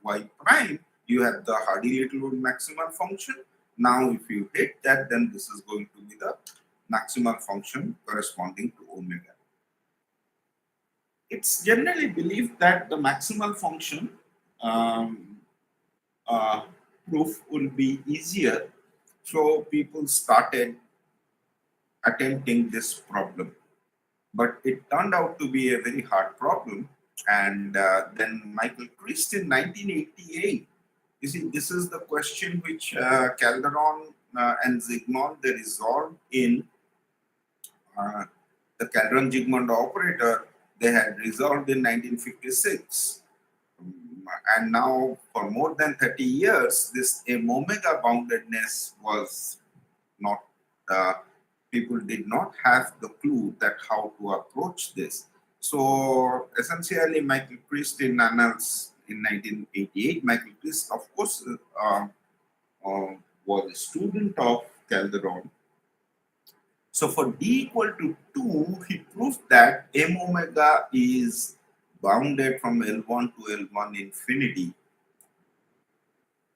y prime, you have the Hardy-Littlewood maximal function. Now, if you hit that, then this is going to be the maximal function corresponding to omega. It's generally believed that the maximal function um, uh, proof will be easier, so people started attempting this problem. But it turned out to be a very hard problem. And then Michael Christ in 1988, you see, this is the question which Calderon and Zygmunt they resolved in uh, the Calderon-Zygmunt operator. They had resolved in 1956. And now for more than 30 years, this M omega boundedness was not, uh, people did not have the clue that how to approach this. So essentially, Michael Christ in Annals in 1988, Michael Christ, of course, was a student of Calderon. So for d equal to 2, he proved that M omega is bounded from L1 to L1 infinity.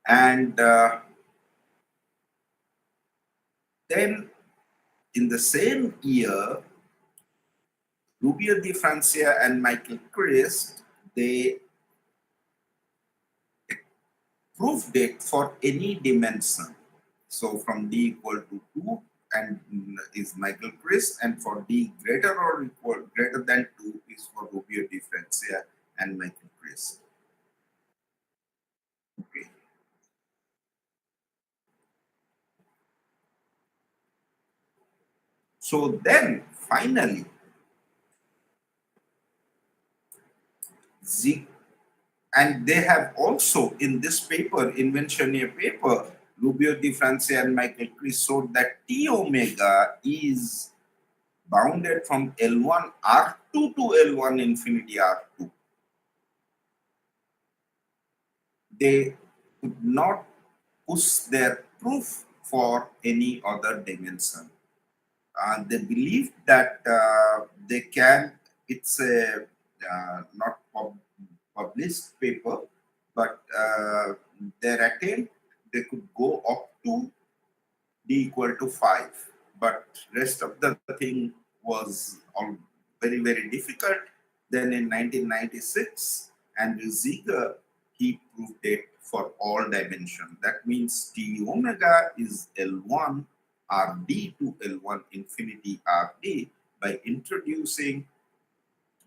And then in the same year, Rubio de Francia and Michael Christ, they proved it for any dimension. So from d equal to 2 and is Michael Christ, and for d greater or equal greater than 2 is for Rubio de Francia and Michael Christ. Okay. So then finally, and they have also in this paper, Inventionia paper, Rubio de Francia and Michael Christ showed that T omega is bounded from L1 R2 to L1 infinity R2. They could not push their proof for any other dimension. They believe that they can, it's a not published paper, but their attempt, they could go up to d equal to 5, but rest of the thing was all very, very difficult. Then in 1996, Andrew Ziegler, he proved it for all dimension. That means T omega is L1 RD to L1 infinity RD by introducing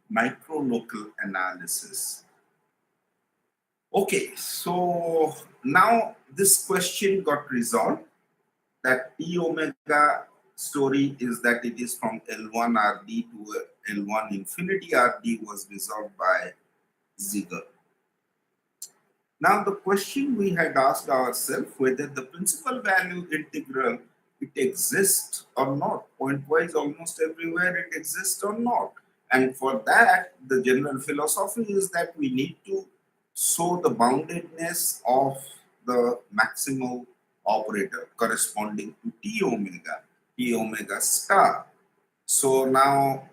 micro-local analysis. Okay, so now this question got resolved, that T omega story is that it is from L1 RD to L1 infinity RD was resolved by Ziegler. Now the question we had asked ourselves whether the principal value integral, it exists or not. Pointwise almost everywhere it exists or not. And for that, the general philosophy is that we need to show the boundedness of the maximal operator corresponding to T omega star. So now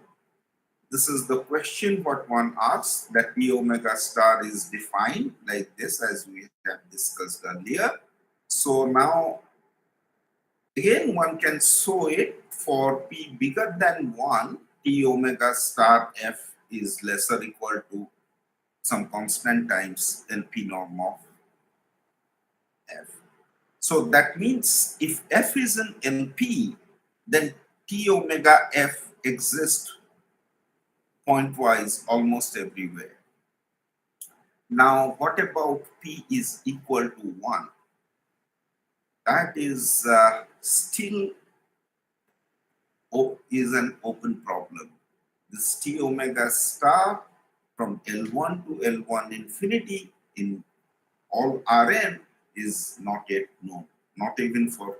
this is the question what one asks, that T omega star is defined like this as we have discussed earlier. So now again one can show it for P bigger than 1, T omega star F is lesser equal to some constant times LP norm of F. So that means if F is an LP, then T omega F exists pointwise almost everywhere. Now, what about P is equal to 1? That is still is an open problem. This T omega star from L1 to L1 infinity in all Rn is not yet known, not even for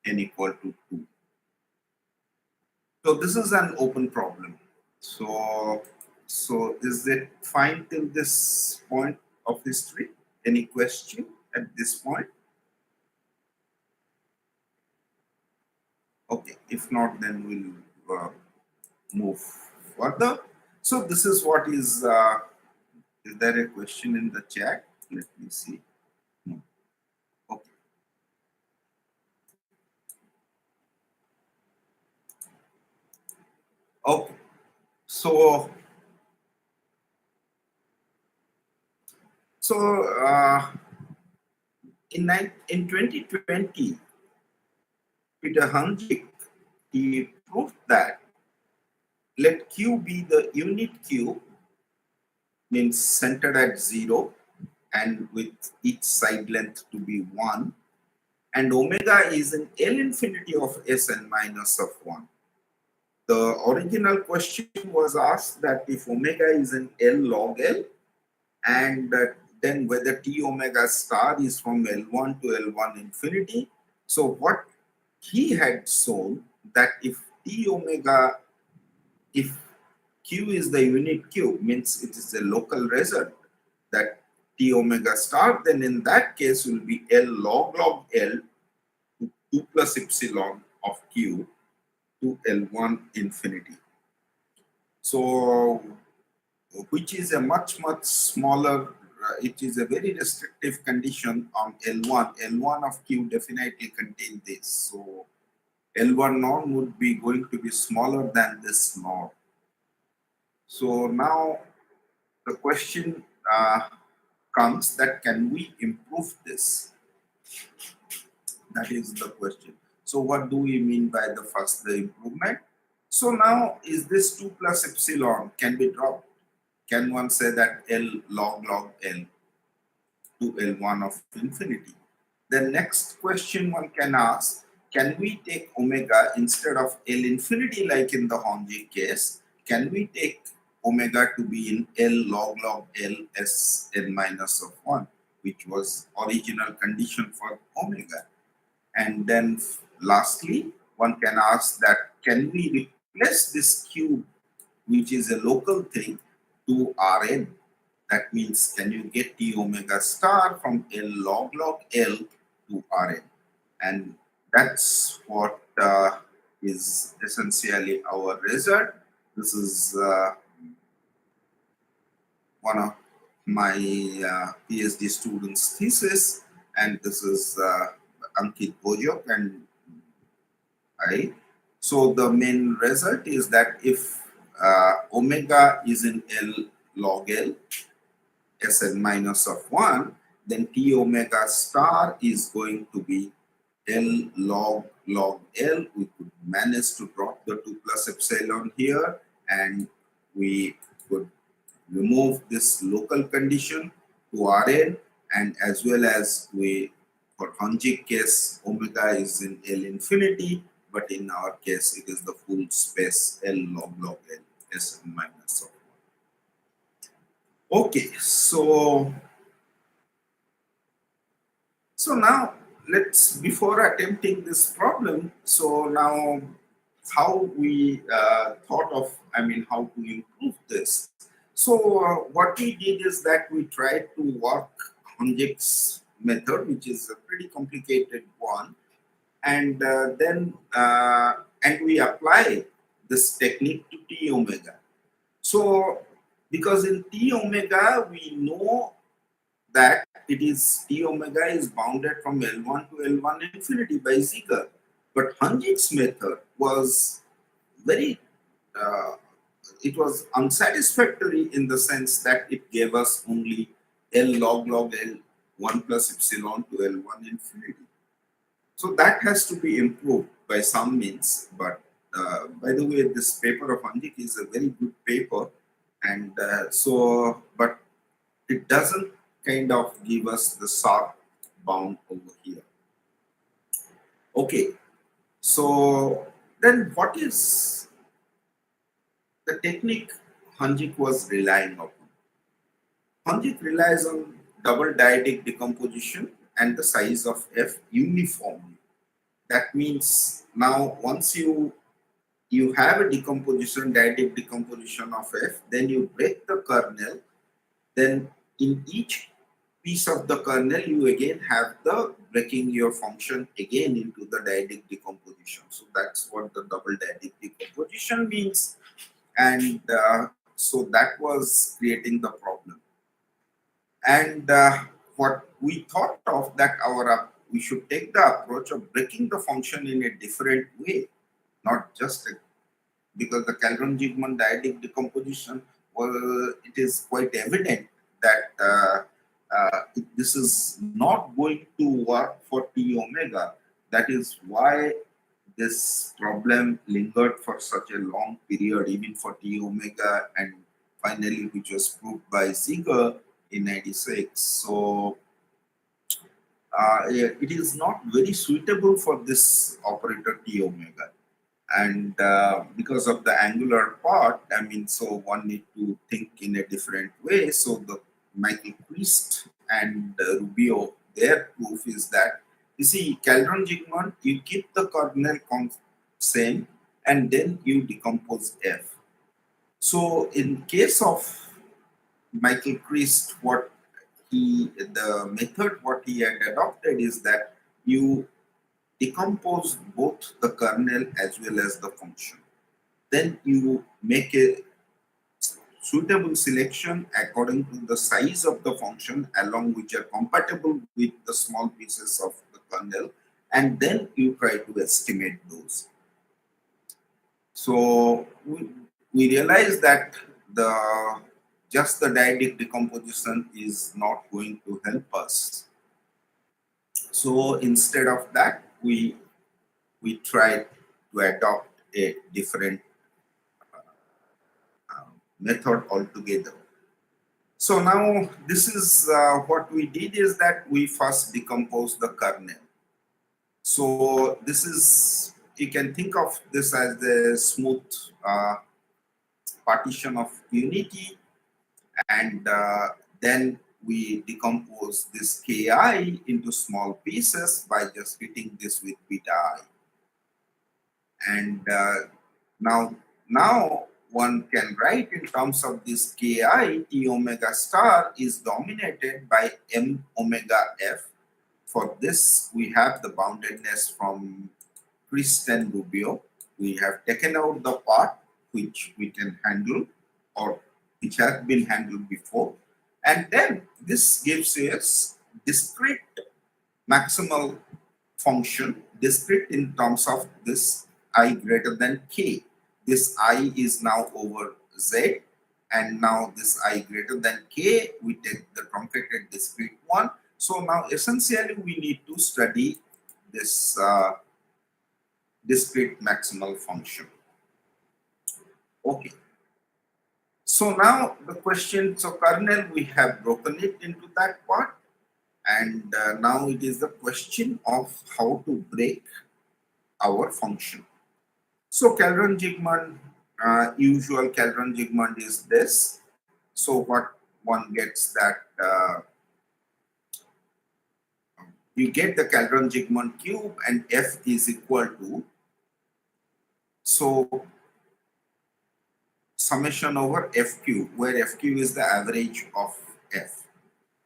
n equal to 2. So this is an open problem. So is it fine till this point of history? Any question at this point? Okay, if not, then we'll move further. So this is what is there a question in the chat? Let me see. No. Okay. Okay. So, so in 2020, Peter Hanjik, he proved that let Q be the unit Q, means centered at 0 and with each side length to be 1, and omega is an L infinity of Sn minus of 1. The original question was asked that if omega is an L log L, and then whether T omega star is from L1 to L1 infinity. So what he had shown that if T omega, if Q is the unit Q, means it is a local result, that T omega star, then in that case will be L log L to 2 plus epsilon of Q to L1 infinity. So, which is a much smaller, it is a very restrictive condition on L1. L1 of Q definitely contain this. So, L1 norm would be going to be smaller than this norm. So, now the question comes that can we improve this? That is the question. So what do we mean by the improvement? So now is this 2 plus epsilon can be dropped? Can one say that L log L to L1 of infinity? The next question one can ask, can we take omega instead of L infinity like in the Honji case? Can we take omega to be in L log L S n minus of 1, which was original condition for omega? And then lastly, one can ask that can we replace this Q, which is a local thing, to Rn? That means can you get T omega star from L log L to Rn? And that's what is essentially our result. This is one of my PhD students' thesis, and this is Ankit Bojok and I. So the main result is that if omega is in L log L, Sn minus of 1, then T omega star is going to be L log L. We could manage to drop the 2 plus epsilon here, and we could remove this local condition to Rn, and as well as we, for Hanjik case, omega is in L infinity, but in our case it is the full space L log L Sn minus of 1. Okay, so now let's, before attempting this problem, so now how we thought of, how to improve this. So what we did is that we tried to work Hanjik's method, which is a pretty complicated one, and then and we apply this technique to T omega. So because in T omega we know that it is T omega is bounded from L1 to L1 infinity by Ziegler, but Hanjik's method was very it was unsatisfactory in the sense that it gave us only L log L 1 plus epsilon to L1 infinity. So that has to be improved by some means. But by the way, this paper of Hanjik is a very good paper, and but it doesn't kind of give us the sharp bound over here. Okay, so then what is the technique Hanjik was relying upon? Hanjik relies on double dyadic decomposition and the size of F uniformly. That means now once you have a decomposition, dyadic decomposition of F, then you break the kernel, then in each piece of the kernel you again have the breaking your function again into the dyadic decomposition. So that's what the double dyadic decomposition means, and so that was creating the problem. And what we thought of that we should take the approach of breaking the function in a different way, not just because the Calderon-Zygmunt dyadic decomposition, well, it is quite evident that this is not going to work for T omega. That is why this problem lingered for such a long period, even for T omega, and finally, which was proved by Ziegler in '96. So it is not very suitable for this operator T omega. And because of the angular part, I mean, so one need to think in a different way. So the Michael Christ and Rubio, their proof is that, you see, Calderon-Zygmunt, you keep the kernel same and then you decompose F. So in case of Michael Christ, the method what he had adopted is that you decompose both the kernel as well as the function. Then you make a suitable selection according to the size of the function along which are compatible with the small pieces of the kernel, and then you try to estimate those. So we realize that just the dyadic decomposition is not going to help us. So instead of that, we tried to adopt a different method altogether. So now this is what we did is that we first decomposed the kernel. So this is, you can think of this as the smooth partition of unity, and then we decompose this ki into small pieces by just hitting this with beta I. And now one can write in terms of this ki, T omega star is dominated by m omega f. For this, we have the boundedness from Christ and Rubio. We have taken out the part which we can handle or which has been handled before. And then this gives us discrete maximal function, discrete in terms of this I greater than k. This I is now over z, and now this I greater than k, we take the truncated discrete one. So now essentially we need to study this discrete maximal function. Okay. So now the question, so kernel, we have broken it into that part, and now it is the question of how to break our function. So Calderon-Zygmunt, usual Calderon-Zygmunt is this. So what one gets that you get the Calderon-Zygmunt cube and f is equal to, so summation over f cube, where f cube is the average of f.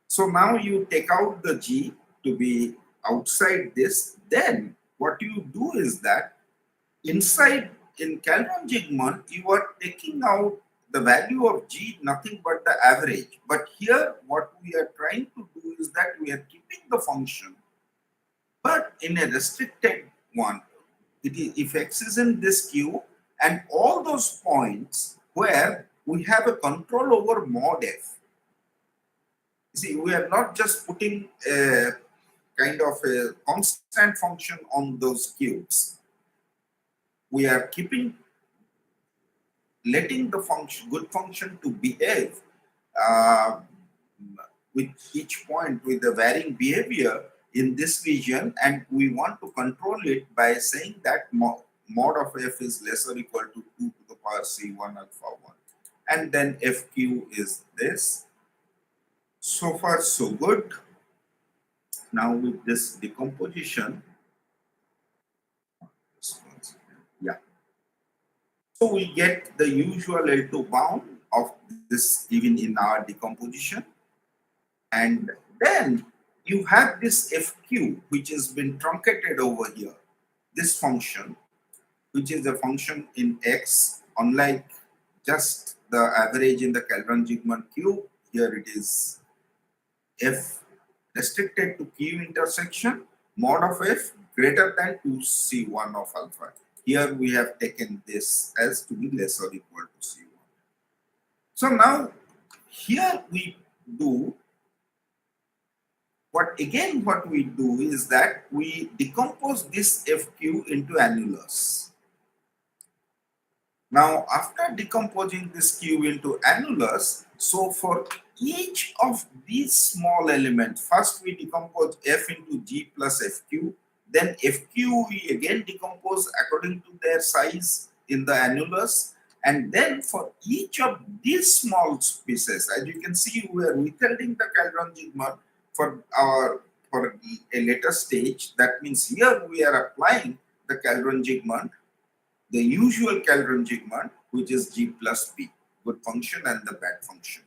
So now you take out the g to be outside this. Then what you do is that inside in Calderon-Zygmunt, you are taking out the value of g, nothing but the average. But here, what we are trying to do is that we are keeping the function, but in a restricted one. It is, if x is in this Q, and all those points where we have a control over mod f. See, we are not just putting a kind of a constant function on those cubes. We are letting the function, good function, to behave with each point with the varying behavior in this region, and we want to control it by saying that mod of f is less or equal to 2 to the power c1 alpha 1, and then fq is this. So far so good. Now with this decomposition, yeah, so we get the usual L2 bound of this even in our decomposition, and then you have this fq which has been truncated over here, this function which is a function in x, unlike just the average in the Calderon-Zygmunt cube. Here it is f restricted to Q intersection mod of F greater than 2C1 of alpha. Here we have taken this as to be less or equal to C1. So now here we do what we do is that we decompose this FQ into annulus. Now, after decomposing this Q into annulus, so for each of these small elements, first we decompose F into G plus FQ, then FQ we again decompose according to their size in the annulus, and then for each of these small pieces, as you can see, we are withholding the Calderon-Zigmund for a later stage. That means here we are applying the Calderon-Zigmund, the usual Calderon-Zigmund, which is G plus B, good function and the bad function.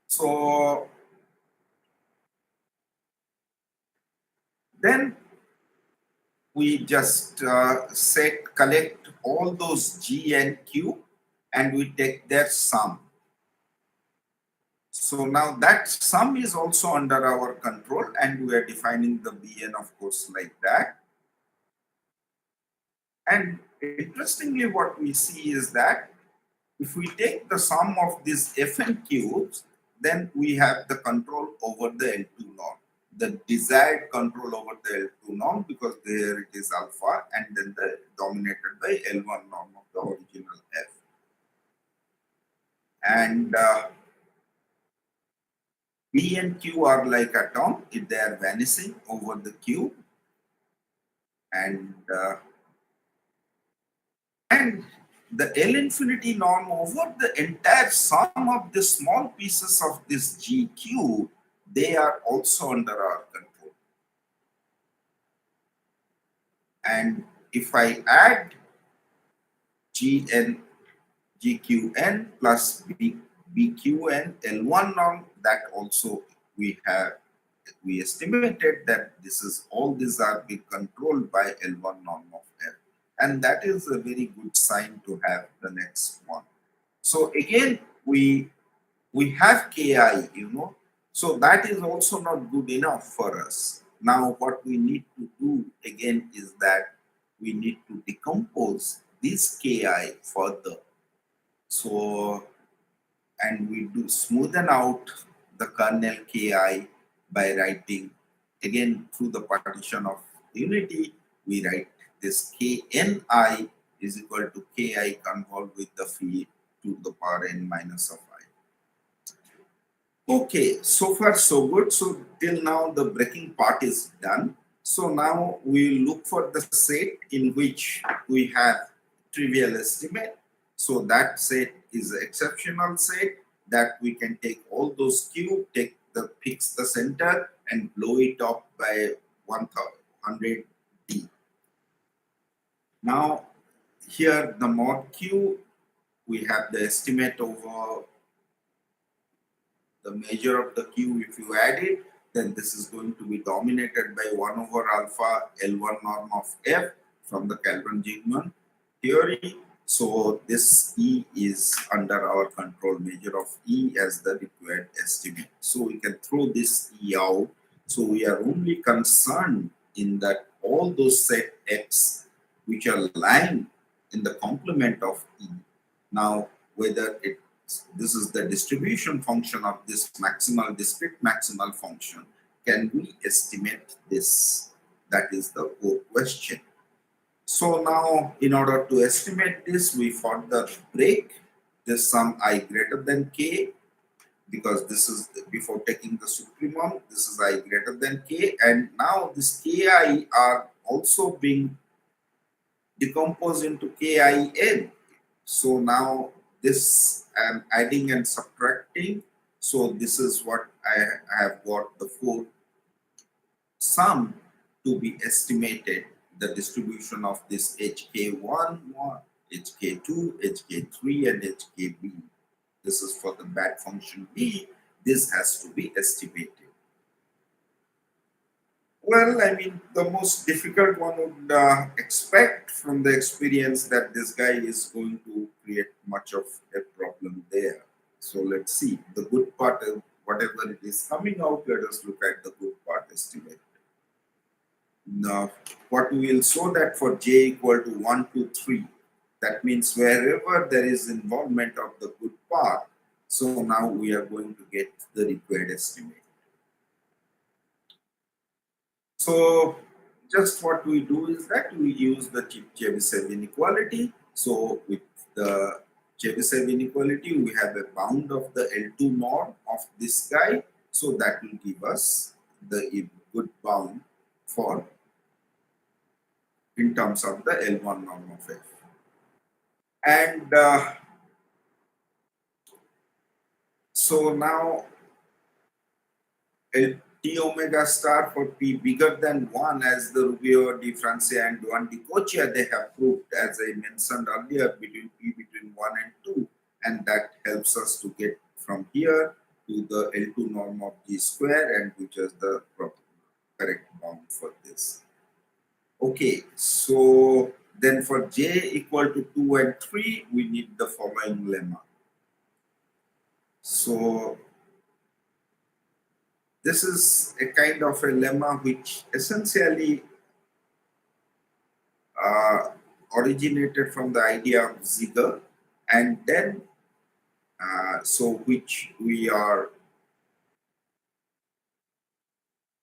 So then we just collect all those G and Q and we take their sum. So now that sum is also under our control and we are defining the Bn, of course, like that. And interestingly, what we see is that if we take the sum of these Fn cubes, then we have the control over the L2 norm, the desired control over the L2 norm, because there it is alpha and then the dominated by L1 norm of the original F. And B and Q are like a term, they are vanishing over the Q. And the L infinity norm over the entire sum of the small pieces of this GQ, they are also under our control. And if I add GQN plus BQN L1 norm, that also we estimated that all these are being controlled by L1 norm of F. And that is a very good sign to have the next one. So again, we have Ki, so that is also not good enough for us. Now what we need to do again is that we need to decompose this Ki further. So, and we do smoothen out the kernel Ki by writing, again through the partition of unity, we write this Kni is equal to Ki convolved with the phi to the power n minus of I. Okay, so far so good. So till now the breaking part is done. So now we look for the set in which we have trivial estimate. So that set is an exceptional set that we can take all those Q, fix the center and blow it up by 100 D. Now here the mod Q, we have the estimate over the measure of the Q. If you add it, then this is going to be dominated by 1 over alpha L1 norm of F from the Calderon-Zigmund theory. So this E is under our control, measure of E as the required estimate. So we can throw this E out. So we are only concerned in that all those set X which are lying in the complement of E. Now whether this is the distribution function of this maximal, discrete maximal function, can we estimate this? That is the core question. So now in order to estimate this, we further break this sum I greater than K, because this is before taking the supremum, this is I greater than K, and now this Ki are also being decomposed into Kin. So now this I'm adding and subtracting. So this is what I have got the four sum to be estimated, the distribution of this HK1, HK2, HK3 and HKB. This is for the bad function B. This has to be estimated. Well, I mean, the most difficult one would expect from the experience that this guy is going to create much of a problem there. So let's see. The good part whatever it is coming out, let us look at the good part estimate. Now, what we will show that for j equal to 1, 2, 3, that means wherever there is involvement of the good part, so now we are going to get the required estimate. So just what we do is that we use the Chebyshev inequality. So with the Chebyshev inequality, we have a bound of the L2 norm of this guy. So that will give us the good bound for in terms of the L1 norm of F. And so now T omega star for P bigger than 1 as the Rubio, Di Francia and Juan Di Coccia, they have proved, as I mentioned earlier, between P between 1 and 2, and that helps us to get from here to the L2 norm of G square, and which is the correct bound for this. Okay, so then for J equal to 2 and 3, we need the following lemma. So this is a kind of a lemma which essentially originated from the idea of Ziegler, and then so which we are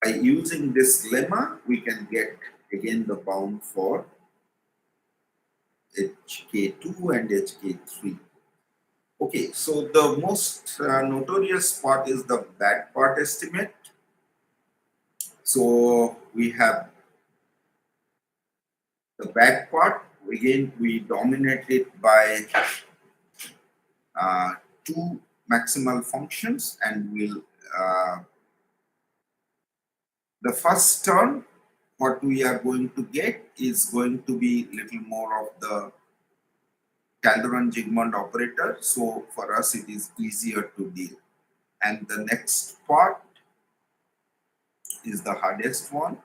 by using this lemma we can get again the bound for HK2 and HK3. Okay, so the most notorious part is the bad part estimate. So we have the bad part, again we dominate it by two maximal functions, and we'll the first term what we are going to get is going to be little more of the Calderon-Zygmunt operator, so for us it is easier to deal. And the next part is the hardest one,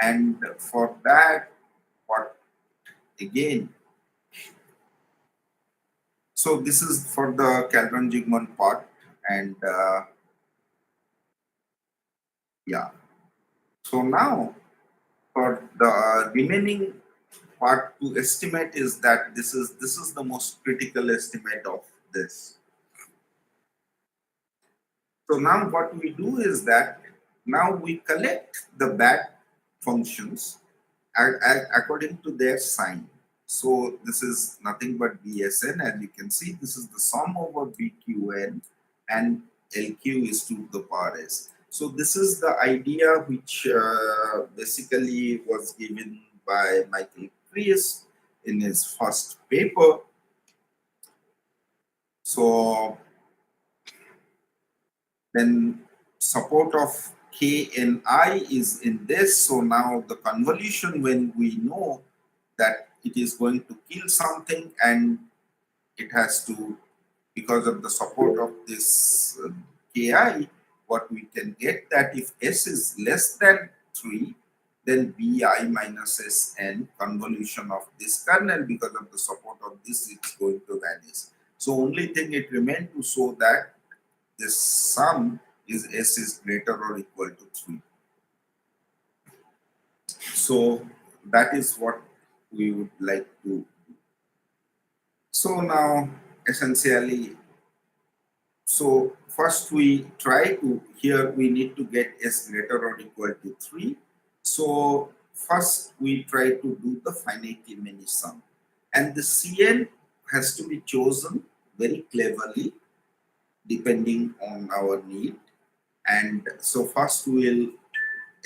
and for that, what again, so this is for the Calderon-Zygmunt part, and yeah, so now for the remaining part to estimate is that this is the most critical estimate of this. So now what we do is that now we collect the bad functions according to their sign. So this is nothing but BSN, as you can see, this is the sum over BQN, and LQ is 2 to the power S. So this is the idea which basically was given by Michael Priest in his first paper. So then support of K and I is in this. So now the convolution, when we know that it is going to kill something and it has to, because of the support of this Ki, what we can get that if S is less than 3, then Bi minus Sn convolution of this kernel, because of the support of this, it's going to vanish. So only thing it remains to show that this sum is S is greater or equal to 3. So that is what we would like to do. So now essentially, so first we try to, here we need to get S greater or equal to 3. So first we try to do the finite many sum, and the Cn has to be chosen very cleverly depending on our need. And so first we will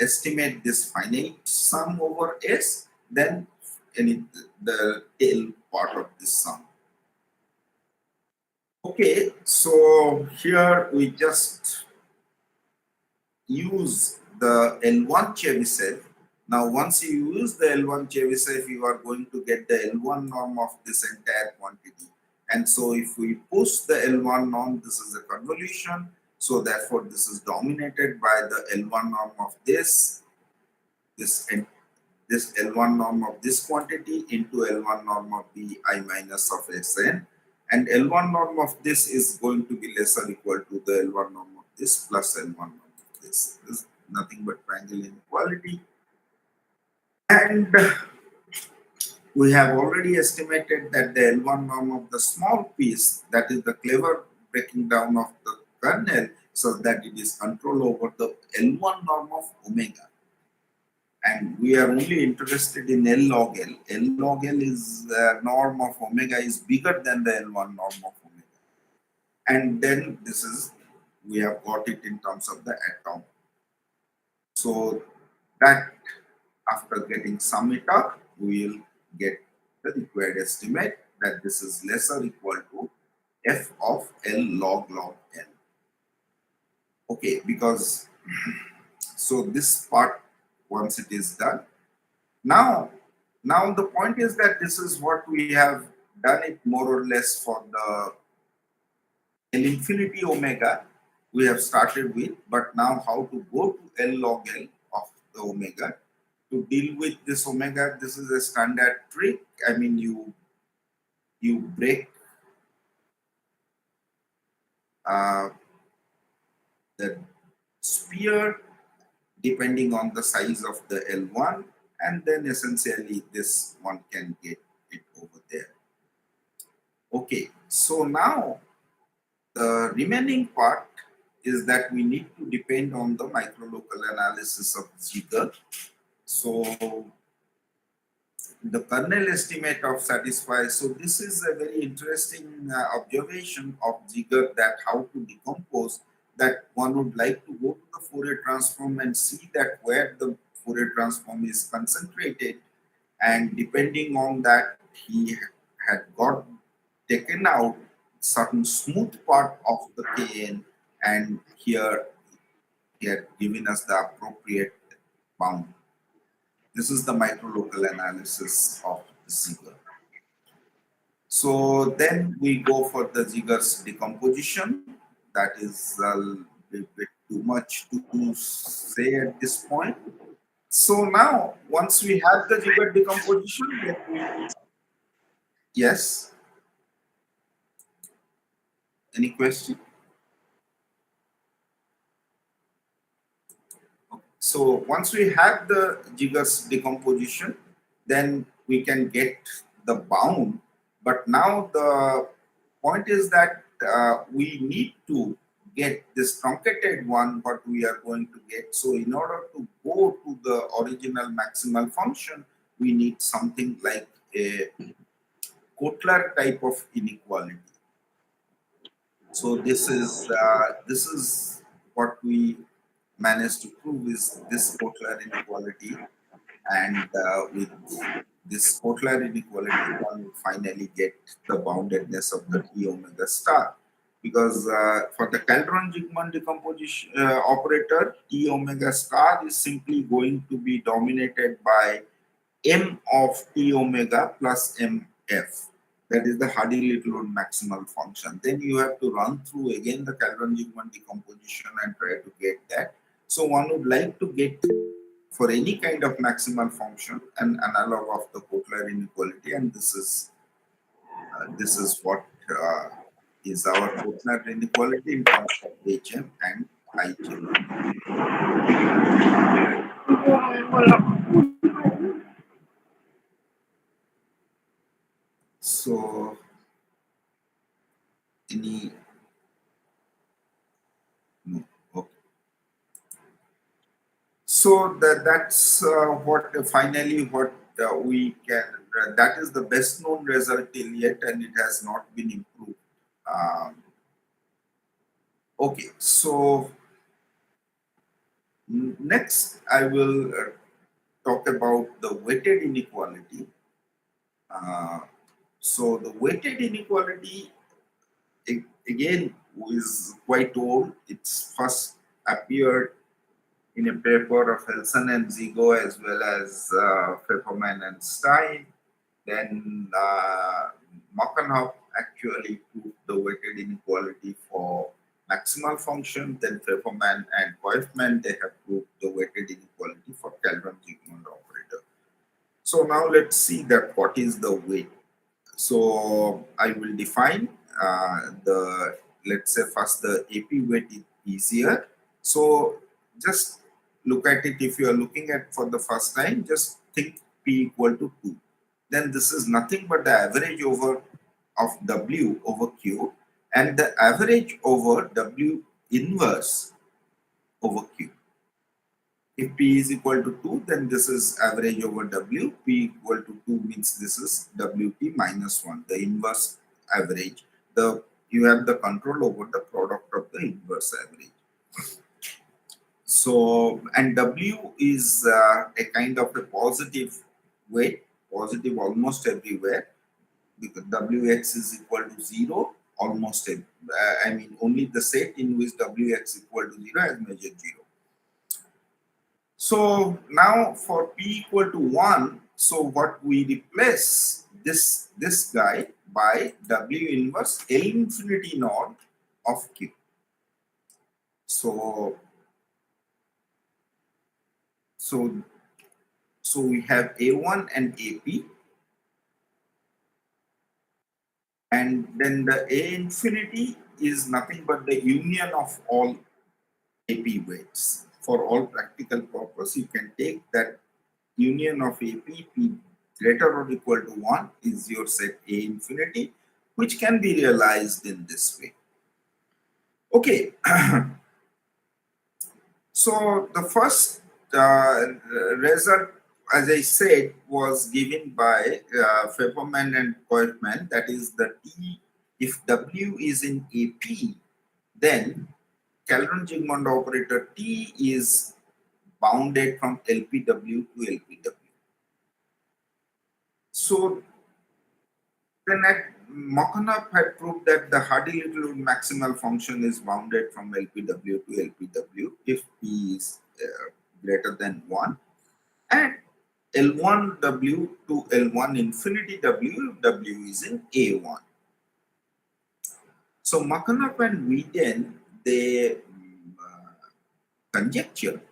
estimate this finite sum over S, then the tail part of this sum. Okay, so here we just use the L1 Chebyshev. Now once you use the L1 Chebyshev, you are going to get the L1 norm of this entire quantity. And so if we push the L1 norm, this is a convolution. So therefore this is dominated by the L1 norm of this L1 norm of this quantity into L1 norm of Bi minus of Sn. And L1 norm of this is going to be less or equal to the L1 norm of this plus L1 norm of this. This is nothing but triangle inequality. And we have already estimated that the L1 norm of the small piece, that is the clever breaking down of the kernel, so that it is control over the L1 norm of omega. And we are only interested in L log L. L log L is norm of omega is bigger than the L1 norm of omega. And then this is, we have got it in terms of the atom. So that after getting sum it up, we will get the required estimate that this is less or equal to f of L log L. Okay, because so this part, once it is done, now the point is that this is what we have done it more or less for the L infinity omega we have started with, but now how to go to L log L of the omega to deal with this omega. This is a standard trick. I mean, you break the sphere depending on the size of the L1, and then essentially this one can get it over there. Okay, so now the remaining part is that we need to depend on the microlocal analysis of Ziegler. So the kernel estimate of satisfy. So this is a very interesting observation of Ziegler, that how to decompose, that one would like to go to the Fourier transform and see that where the Fourier transform is concentrated, and depending on that he had got taken out certain smooth part of the Kn, and here he had given us the appropriate bound. This is the microlocal analysis of Ziegler. So then we go for the Ziegler's decomposition. That is a bit too much to say at this point. So now, once we have the Ziegler decomposition, yes. Any question? So once we have the Ziegler's decomposition, then we can get the bound. But now the point is that we need to get this truncated one, what we are going to get. So in order to go to the original maximal function, we need something like a Kotler type of inequality. So this is what we managed to prove, is this Kotler inequality, and with this Kotler inequality, one will finally get the boundedness of the T omega star, because for the Calderon-Zygmunt decomposition operator, T omega star is simply going to be dominated by m of T omega plus mf. That is the Hardy-Littlewood maximal function. Then you have to run through again the Calderon-Zygmunt decomposition and try to get that. So one would like to get, for any kind of maximal function, an analog of the Kotler inequality, and this is what is our Kotler inequality in terms of HM and IJ. So any no, okay. So that's what finally what we can. That is the best known result till yet, and it has not been improved. Um, okay, so next I will talk about the weighted inequality. So the weighted inequality again is quite old. It's first appeared in a paper of Helson and Zigo, as well as Pfefferman and Stein. Then Markov actually proved the weighted inequality for maximal function. Then Pfefferman and Koifman, they have proved the weighted inequality for Calderon-Zygmunt operator. So now let's see that what is the weight. So I will define let's say first the AP weight easier. So just look at it. If you are looking at for the first time, just think P equal to 2. Then this is nothing but the average over of W over Q, and the average over W inverse over Q. If P is equal to 2, then this is average over W. P equal to 2 means this is WP minus 1, the inverse average. You have the control over the product of the inverse average. So, and W is a kind of a positive weight, positive almost everywhere, because Wx is equal to 0 almost, I mean only the set in which Wx equal to 0 has measured 0. So now for P equal to 1, so what we replace this guy by W inverse L infinity naught of Q. So we have A1 and AP, and then the A infinity is nothing but the union of all AP weights. For all practical purpose, you can take that union of AP, P greater or equal to 1 is your set A infinity, which can be realized in this way. Okay, so the first result, as I said, was given by Fefferman and Koertman, that is the T, if W is in AP, then Calderon-Zygmunt operator T is bounded from LPW to LPW. So then Mohanty had proved that the Hardy-Littlewood maximal function is bounded from LPW to LPW if P is greater than 1, and L1W to L1 infinity W if W is in A1. So Mohanty and Wheaton, they conjecture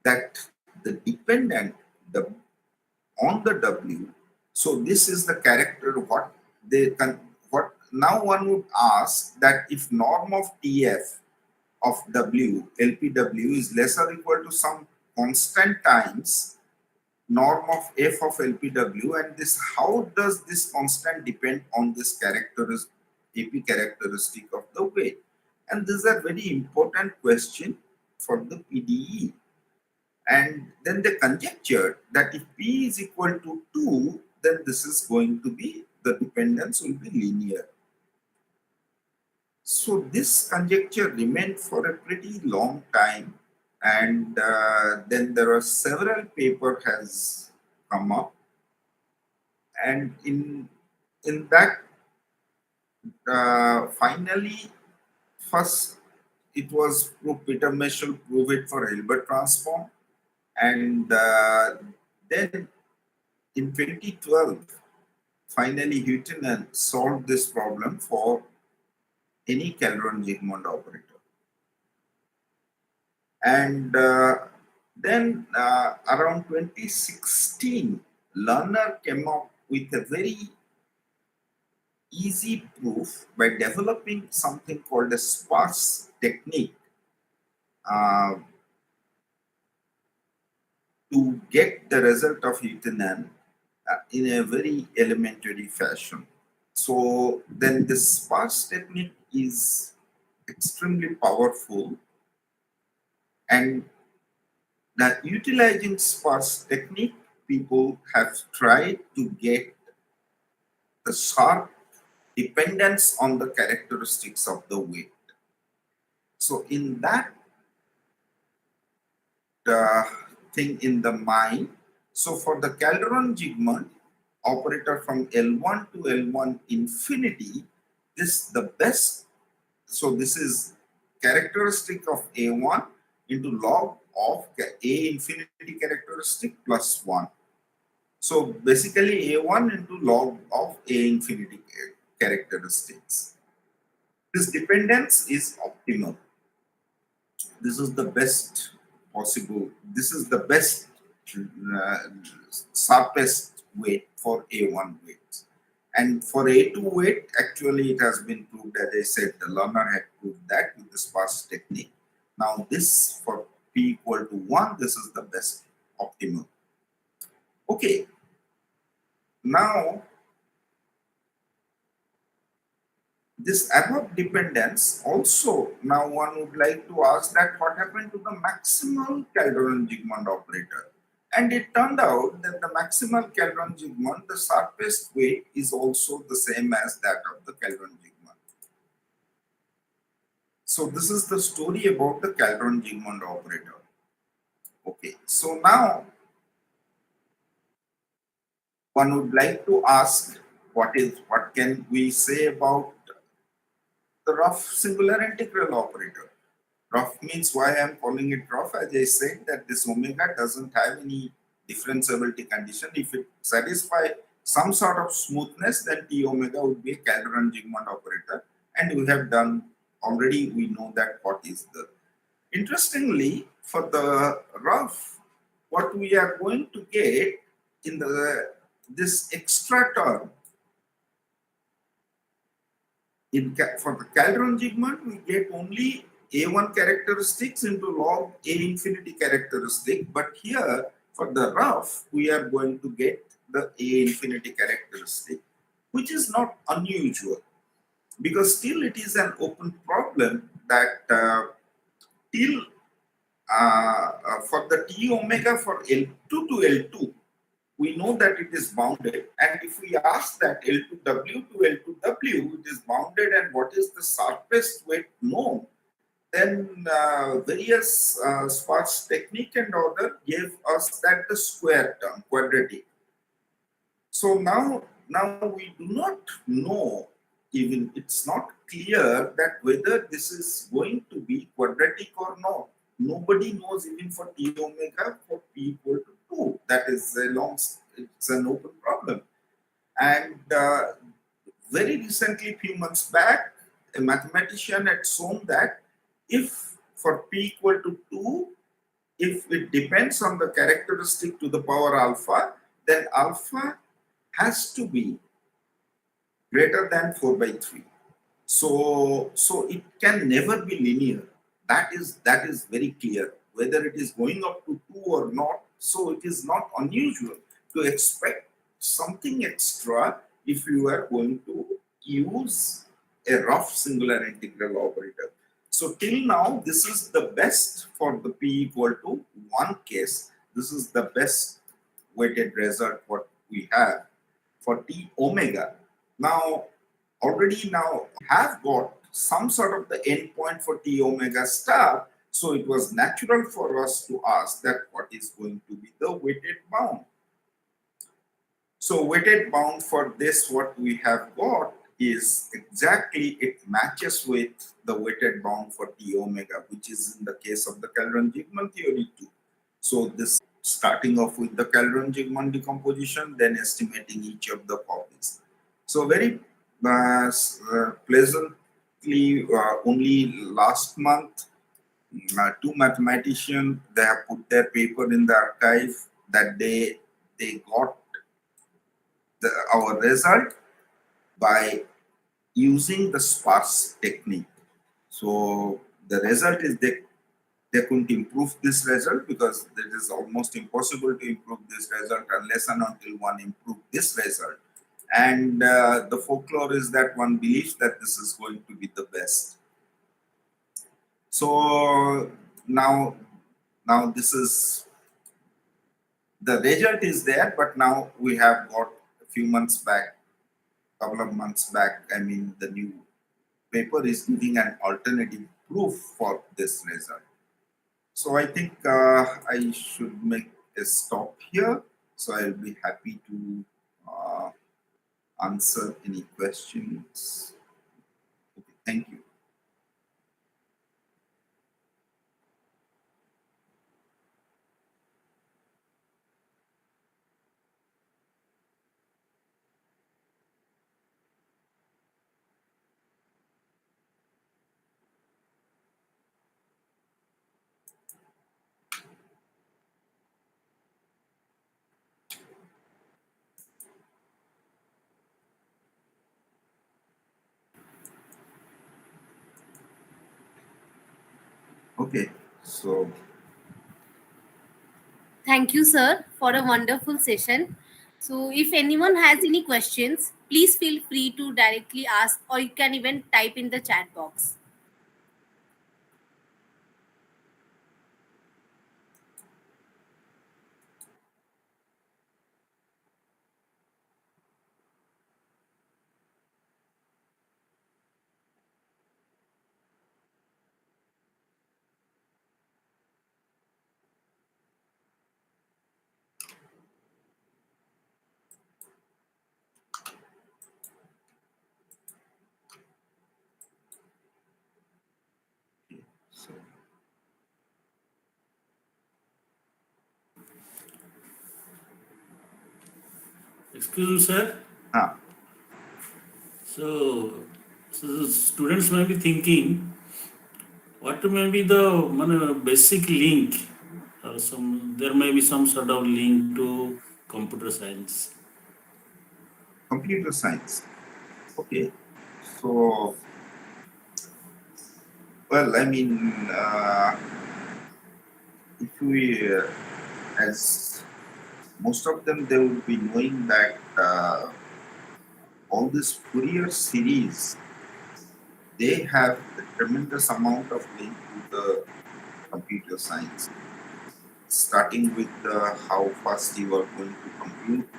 that the dependent on the W, so this is the character what they can, what now one would ask that if norm of TF of W, LPW is less or equal to some constant times norm of F of LPW, and this, how does this constant depend on this characteristic, AP characteristic of the weight? And these are very important question for the PDE. And then they conjectured that if P is equal to 2, then this is going to be, the dependence will be linear. So this conjecture remained for a pretty long time, and then there are several paper has come up, and in that finally first it was Peter Michel prove it for Hilbert transform, and then in 2012 finally Huitinen solved this problem for any Calderon-Zygmunt operator. And then around 2016, Lerner came up with a very easy proof by developing something called a sparse technique to get the result of Huitinen in a very elementary fashion. So then this sparse technique is extremely powerful, and that utilizing sparse technique, people have tried to get the sharp dependence on the characteristics of the weight. So in that thing in the mind, so for the Calderon-Zygmunt operator from L1 to L1 infinity, this the best, so this is characteristic of A1 into log of A infinity characteristic plus 1. So basically A1 into log of A infinity characteristics. This dependence is optimal. This is the best possible, this is the best sharpest weight for A1 weight. And for A2 weight, actually it has been proved, as I said, the Lerner had proved that with the sparse technique. Now this for p equal to 1, this is the best optimum. Okay, now this above dependence also, now one would like to ask that what happened to the maximal Calderon-Zygmunt operator? And it turned out that the maximal Calderon-Zygmunt, the sharpest weight is also the same as that of the Calderon-Zygmunt. So this is the story about the Calderon-Zygmunt operator. Okay, so now one would like to ask what can we say about the rough singular integral operator? Rough means why I am calling it rough. As I said that this omega doesn't have any differentiability condition. If it satisfies some sort of smoothness, then T omega would be a Calderon-Zygmunt operator. And we have done already, we know that what is the. Interestingly, for the rough, what we are going to get in this extra term, for the Calderon-Zygmunt, we get only A1 characteristics into log A infinity characteristic, but here for the rough, we are going to get the A infinity characteristic, which is not unusual because still it is an open problem that till for the T omega for L2 to L2, we know that it is bounded, and if we ask that L2W to L2W, it is bounded, and what is the sharpest weight known, then various sparse technique and order gave us that the square term, quadratic. So now we do not know, even it's not clear that whether this is going to be quadratic or not. Nobody knows even for T omega for P equal to 2. That is it's an open problem. And very recently, few months back, a mathematician had shown that if for P equal to 2, if it depends on the characteristic to the power alpha, then alpha has to be greater than 4 by 3. So it can never be linear. That is very clear. Whether it is going up to 2 or not, so it is not unusual to expect something extra if you are going to use a rough singular integral operator. So till now, this is the best for the P equal to 1 case. This is the best weighted result what we have for T omega. Now, already now have got some sort of the endpoint for T omega star. So it was natural for us to ask that what is going to be the weighted bound. So weighted bound for this, what we have got is exactly, it matches with the weighted bound for T omega, which is in the case of the Calderon-Zygmunt theory too. So this starting off with the Calderon-Zygmunt decomposition, then estimating each of the copies. So very pleasantly, only last month, two mathematicians, they have put their paper in the archive that they got our result by using the sparse technique. So the result is they couldn't improve this result because it is almost impossible to improve this result unless and until one improve this result. And the folklore is that one believes that this is going to be the best. So now this is the result is there, but now we have got a few months back, couple of months back, I mean the new paper is giving an alternative proof for this result. So I think I should make a stop here. So I'll be happy to answer any questions. Okay, thank you. Okay, so Thank you, sir, for a wonderful session. So, if anyone has any questions, please feel free to directly ask, or you can even type in the chat box. so Excuse me, sir. ah, So, so the students may be thinking, what may be the basic link, or some there may be some sort of link to computer science. computer science. Okay, so well, I mean, if we as most of them, they would be knowing that all this Fourier series, they have a tremendous amount of link to the computer science, starting with how fast you are going to compute.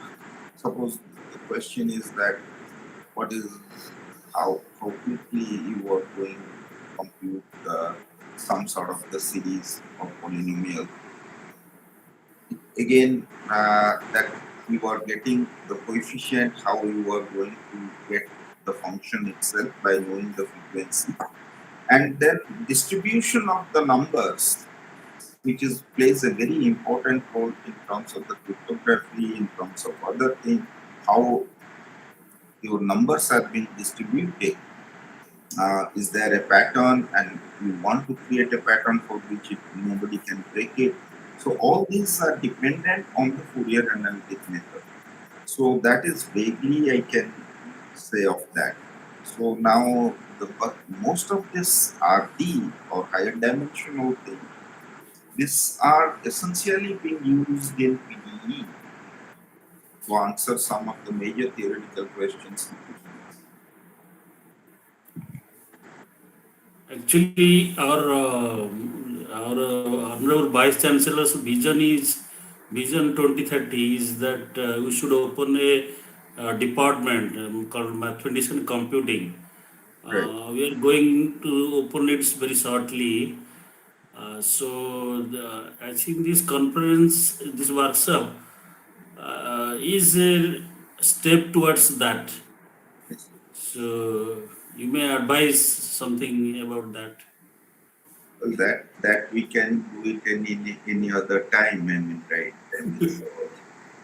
Suppose the question is that what is how quickly you are going to compute some sort of the series of polynomial. Again, that you are getting the coefficient, how you are going to get the function itself by knowing the frequency, and then distribution of the numbers, which is plays a very important role in terms of the cryptography, in terms of other things, how your numbers are being distributed. Is there a pattern, and you want to create a pattern for which nobody can break it? So all these are dependent on the Fourier analytic method. So that is vaguely I can say of that. So now but most of this RD or higher dimensional thing, these are essentially being used in PDE to answer some of the major theoretical questions. Actually, our honorable vice chancellor's vision 2030 is that we should open a department called mathematics and computing. Right. We are going to open it very shortly. I think this conference, this workshop, is a step towards that. Yes. So you may advise something about that. Well, that we can do it any other time. I mean, right? I mean, so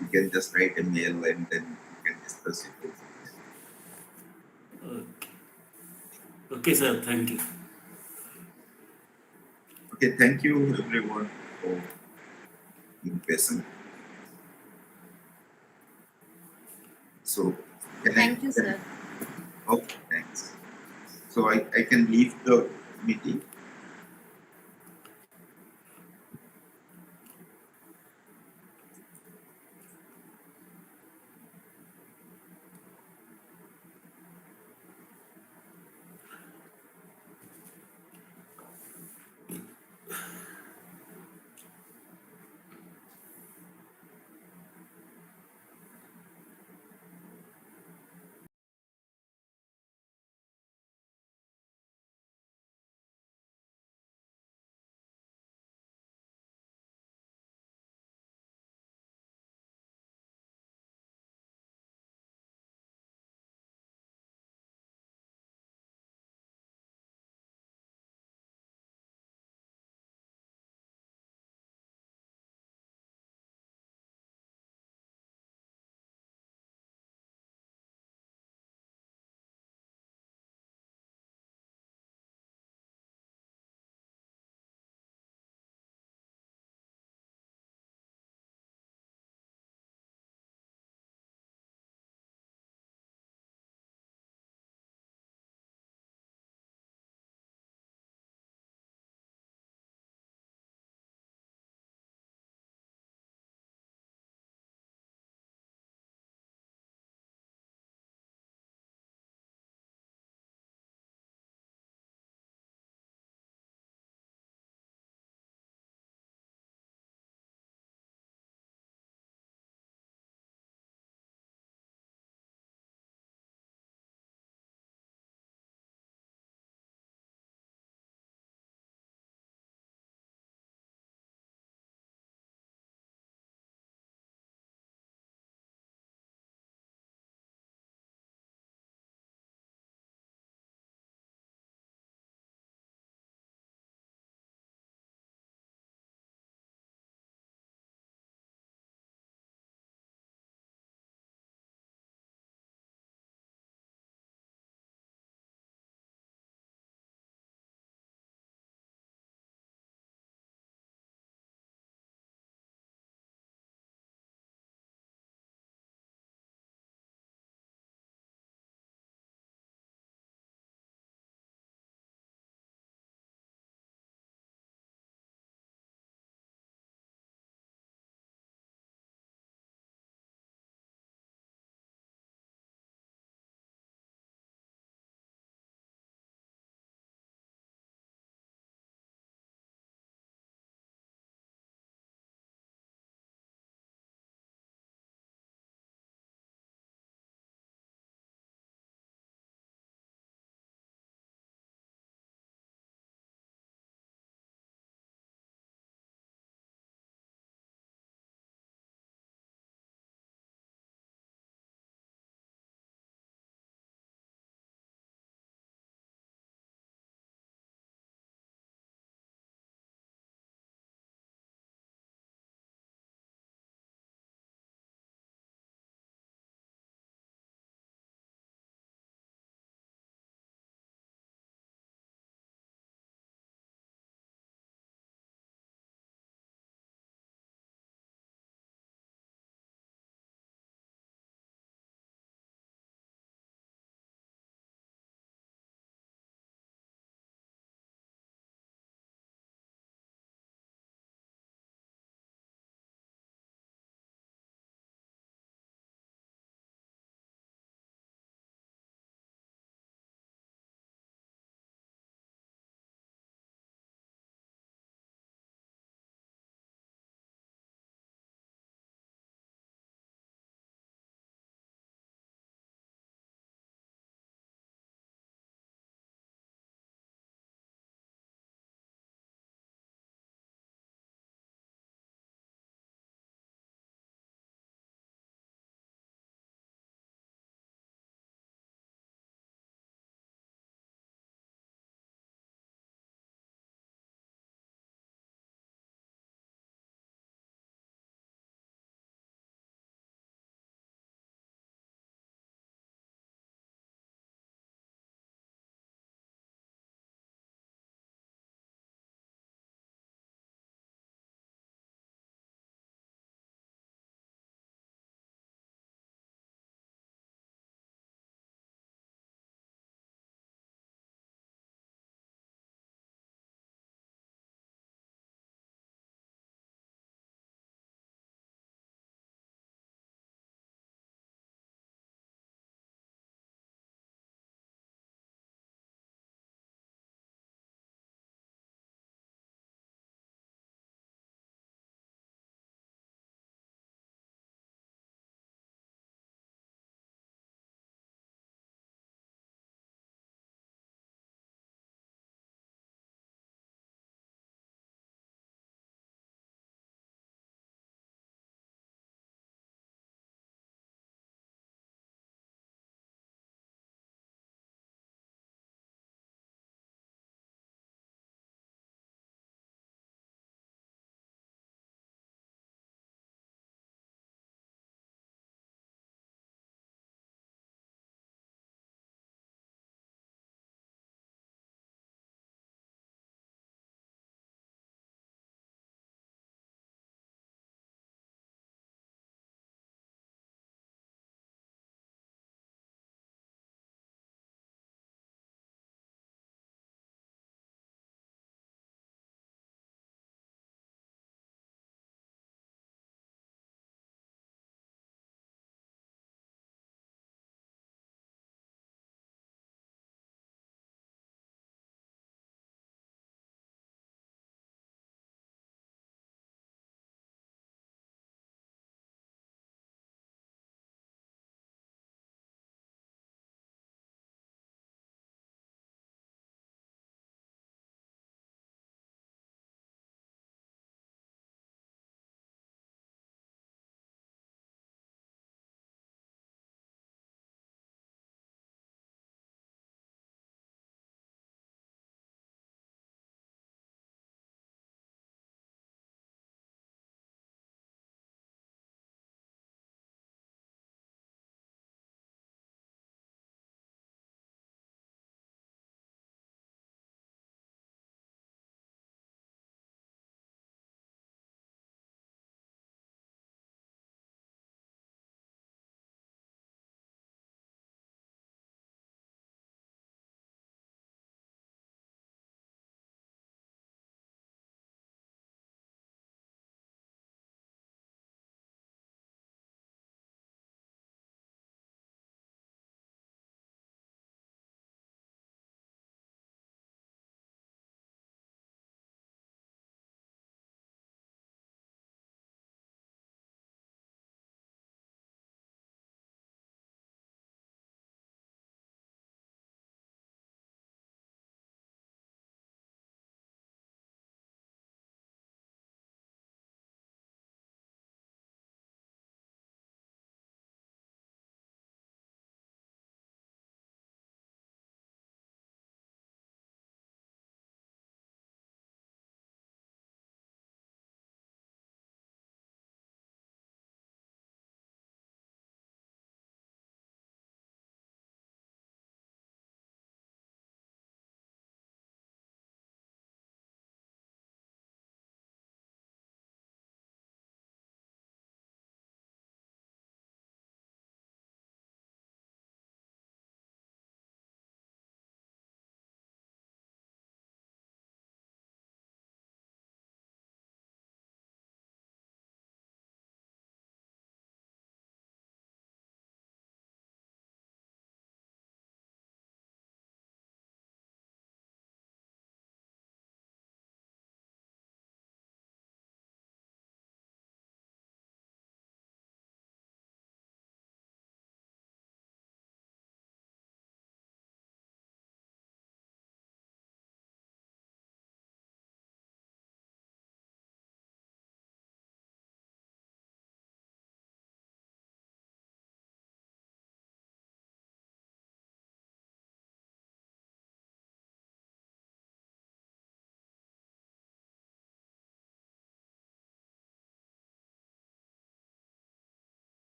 you can just write a mail and then you can discuss it. Okay, okay, sir. Thank you. Okay, thank you everyone for being patient. So can I? Thank you, Can, sir. okay, thanks. So I can leave the meeting.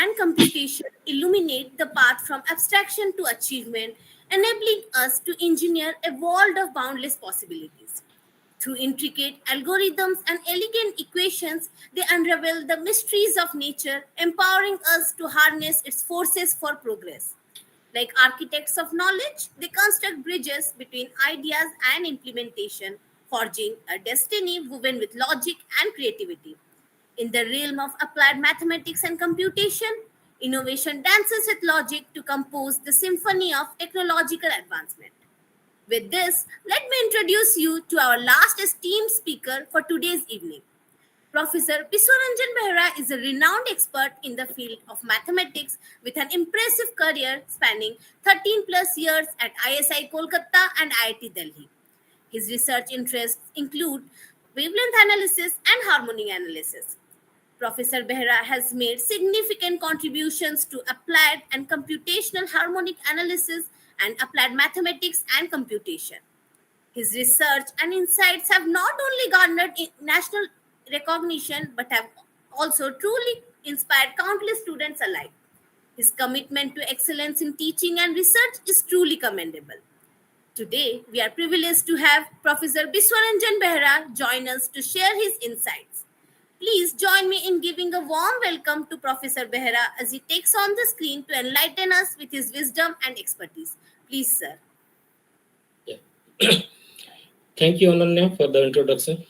and computation illuminate the path from abstraction to achievement, enabling us to engineer a world of boundless possibilities. Through intricate algorithms and elegant equations, they unravel the mysteries of nature, empowering us to harness its forces for progress. Like architects of knowledge, they construct bridges between ideas and implementation, forging a destiny woven with logic and creativity. In the realm of applied mathematics and computation, innovation dances with logic to compose the symphony of technological advancement. With this, let me introduce you to our last esteemed speaker for today's evening. Professor Biswaranjan Behera is a renowned expert in the field of mathematics with an impressive career spanning 13 plus years at ISI Kolkata and IIT Delhi. His research interests include wavelength analysis and harmonic analysis. Professor Behera has made significant contributions to applied and computational harmonic analysis and applied mathematics and computation. His research and insights have not only garnered national recognition but have also truly inspired countless students alike. His commitment to excellence in teaching and research is truly commendable. Today, we are privileged to have Professor Biswaranjan Behera join us to share his insights. Please join me in giving a warm welcome to Professor Behera as he takes on the screen to enlighten us with his wisdom and expertise. Please, sir. Yeah. Thank you, Ananya, for the introduction.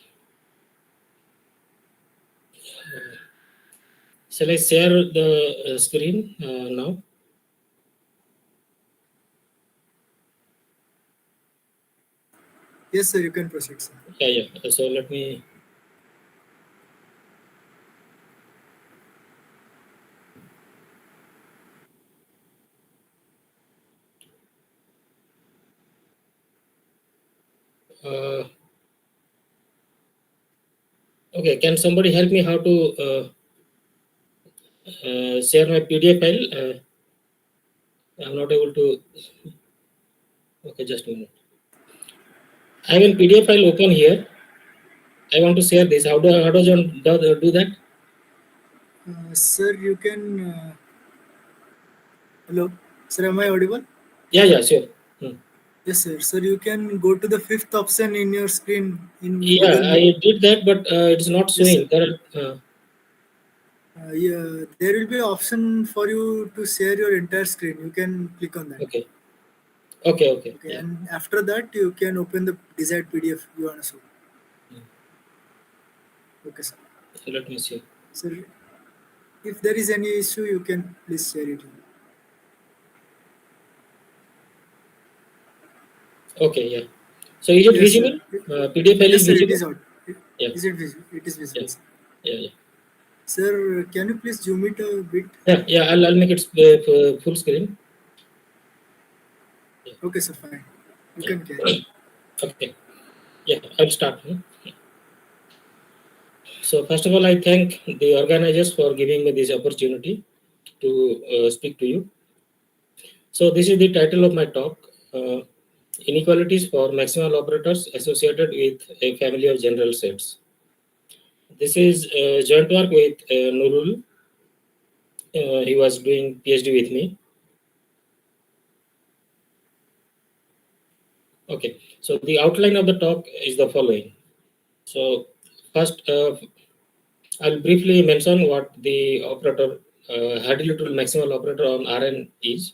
Shall I share the screen now? Yes, sir, you can proceed, sir. Yeah. So let me. Okay, can somebody help me how to share my PDF file? I'm not able to. Okay, just a minute. I have a PDF file open here. I want to share this. How does one do that? Sir, you can. Hello, sir, am I audible? Yeah, sure. Yes, sir. Sir, you can go to the fifth option in your screen in Yeah, Google I Meet. did that, but it's not Yes, showing. Yeah, there will be an option for you to share your entire screen. You can click on that. Okay. Okay, Yeah. and after that, you can open the desired PDF you want to show. Okay, sir. So let me see. Sir, if there is any issue, you can please share it. Okay, yeah. So is it Yes, sir. visible? PDF file Yes, is sir. It visible? is out. Yeah. Is it visible? It is visible, Yeah. sir. Yeah. Sir, can you please zoom it a bit? Yeah. I'll make it full screen. Yeah. Okay, sir. Fine. You Yeah. can carry. Okay. Yeah, I'll start. So first of all, I thank the organizers for giving me this opportunity to speak to you. So this is the title of my talk: Inequalities for Maximal Operators Associated with a Family of General Sets. This is joint work with Nurul. He was doing PhD with me. Okay, so the outline of the talk is the following. So first, I'll briefly mention what the operator, Hardy-Little maximal operator on Rn is.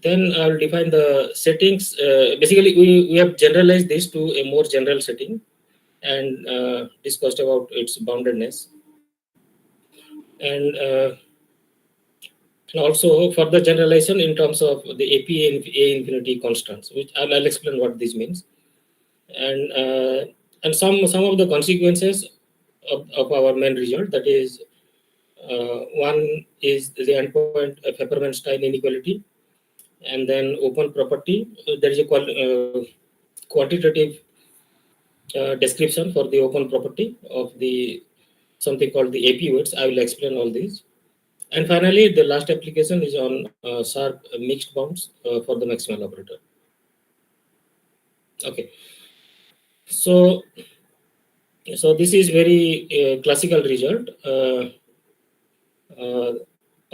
Then I'll define the settings. Basically, we have generalized this to a more general setting and discussed about its boundedness. And also further generalization in terms of the A infinity constants, which I'll explain what this means. And some of the consequences of our main result, that is one is the endpoint Peppermint-Stein inequality, and then open property. There is a quantitative description for the open property of the something called the AP weights. I will explain all these. And finally, the last application is on sharp mixed bounds for the maximal operator. Okay. So this is very classical result.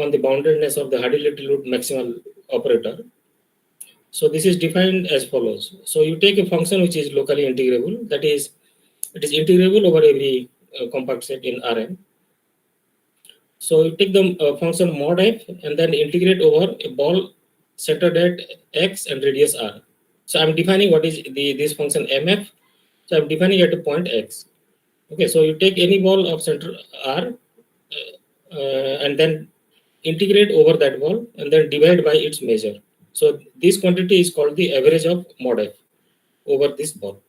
on the boundedness of the Hardy-Littlewood maximal operator. So this is defined as follows. So you take a function which is locally integrable, that is, it is integrable over every compact set in Rn. So you take the function mod f and then integrate over a ball centered at x and radius r. So I'm defining what is this function mf. So I'm defining at a point x. Okay, so you take any ball of center r and then integrate over that ball and then divide by its measure. So this quantity is called the average of mod f over this ball.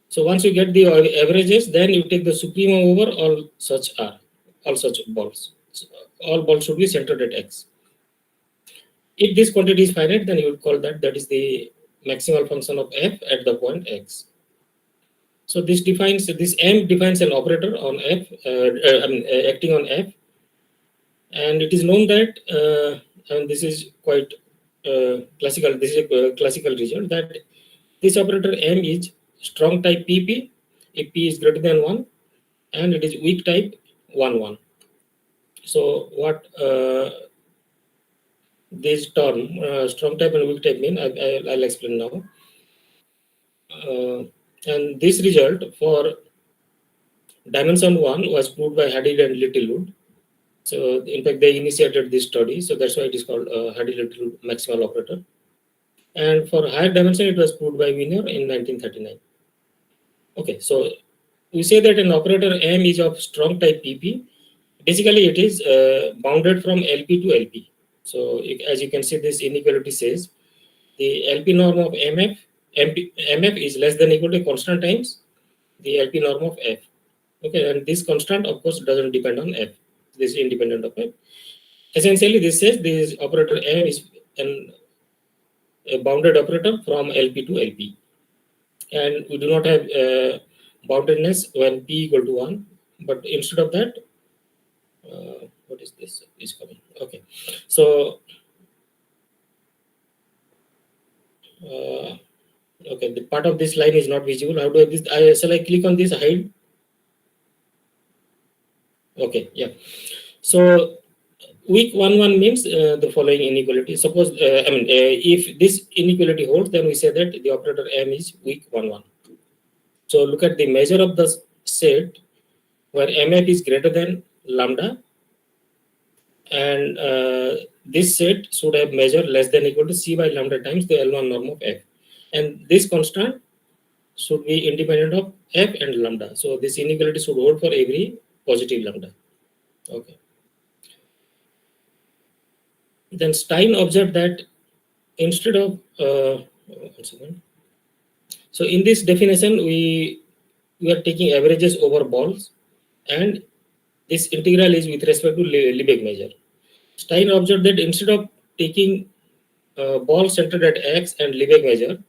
So once you get the averages, then you take the supremum over all such balls. So all balls should be centered at x. If this quantity is finite, then you would call that is the maximal function of f at the point x. So this m defines an operator on f, acting on f, and it is known that, and this is quite classical. This is a classical result that this operator m is strong type pp if p is greater than 1, and it is weak type 1 1. So what this term strong type and weak type mean, I'll explain now. And this result for dimension 1 was proved by Hardy and Littlewood. So in fact they initiated this study, so that's why it is called Hardy-Littlewood maximal operator. And for higher dimension it was proved by Wiener in 1939. Okay, so we say that an operator M is of strong type PP. Basically it is bounded from LP to LP. So as you can see, this inequality says the LP norm of MF is less than equal to constant times the LP norm of F. Okay, and this constant of course doesn't depend on F. This is independent of F. Essentially this says this operator M is a bounded operator from LP to LP. And we do not have boundedness when P equal to 1. But instead of that, what is this is coming? Okay, so okay, the part of this line is not visible. How do I this? Shall I click on this hide? Okay, yeah. So weak 1 1 means the following inequality. Suppose if this inequality holds, then we say that the operator M is weak 1 1. So look at the measure of the set where MF is greater than lambda, and this set should have measure less than equal to C by lambda times the L1 norm of F. And this constant should be independent of F and lambda. So this inequality should hold for every positive lambda. Okay. Then Stein observed that instead of one second. So in this definition, we are taking averages over balls, and this integral is with respect to Lebesgue measure. Stein observed that instead of taking balls centered at x and Lebesgue measure,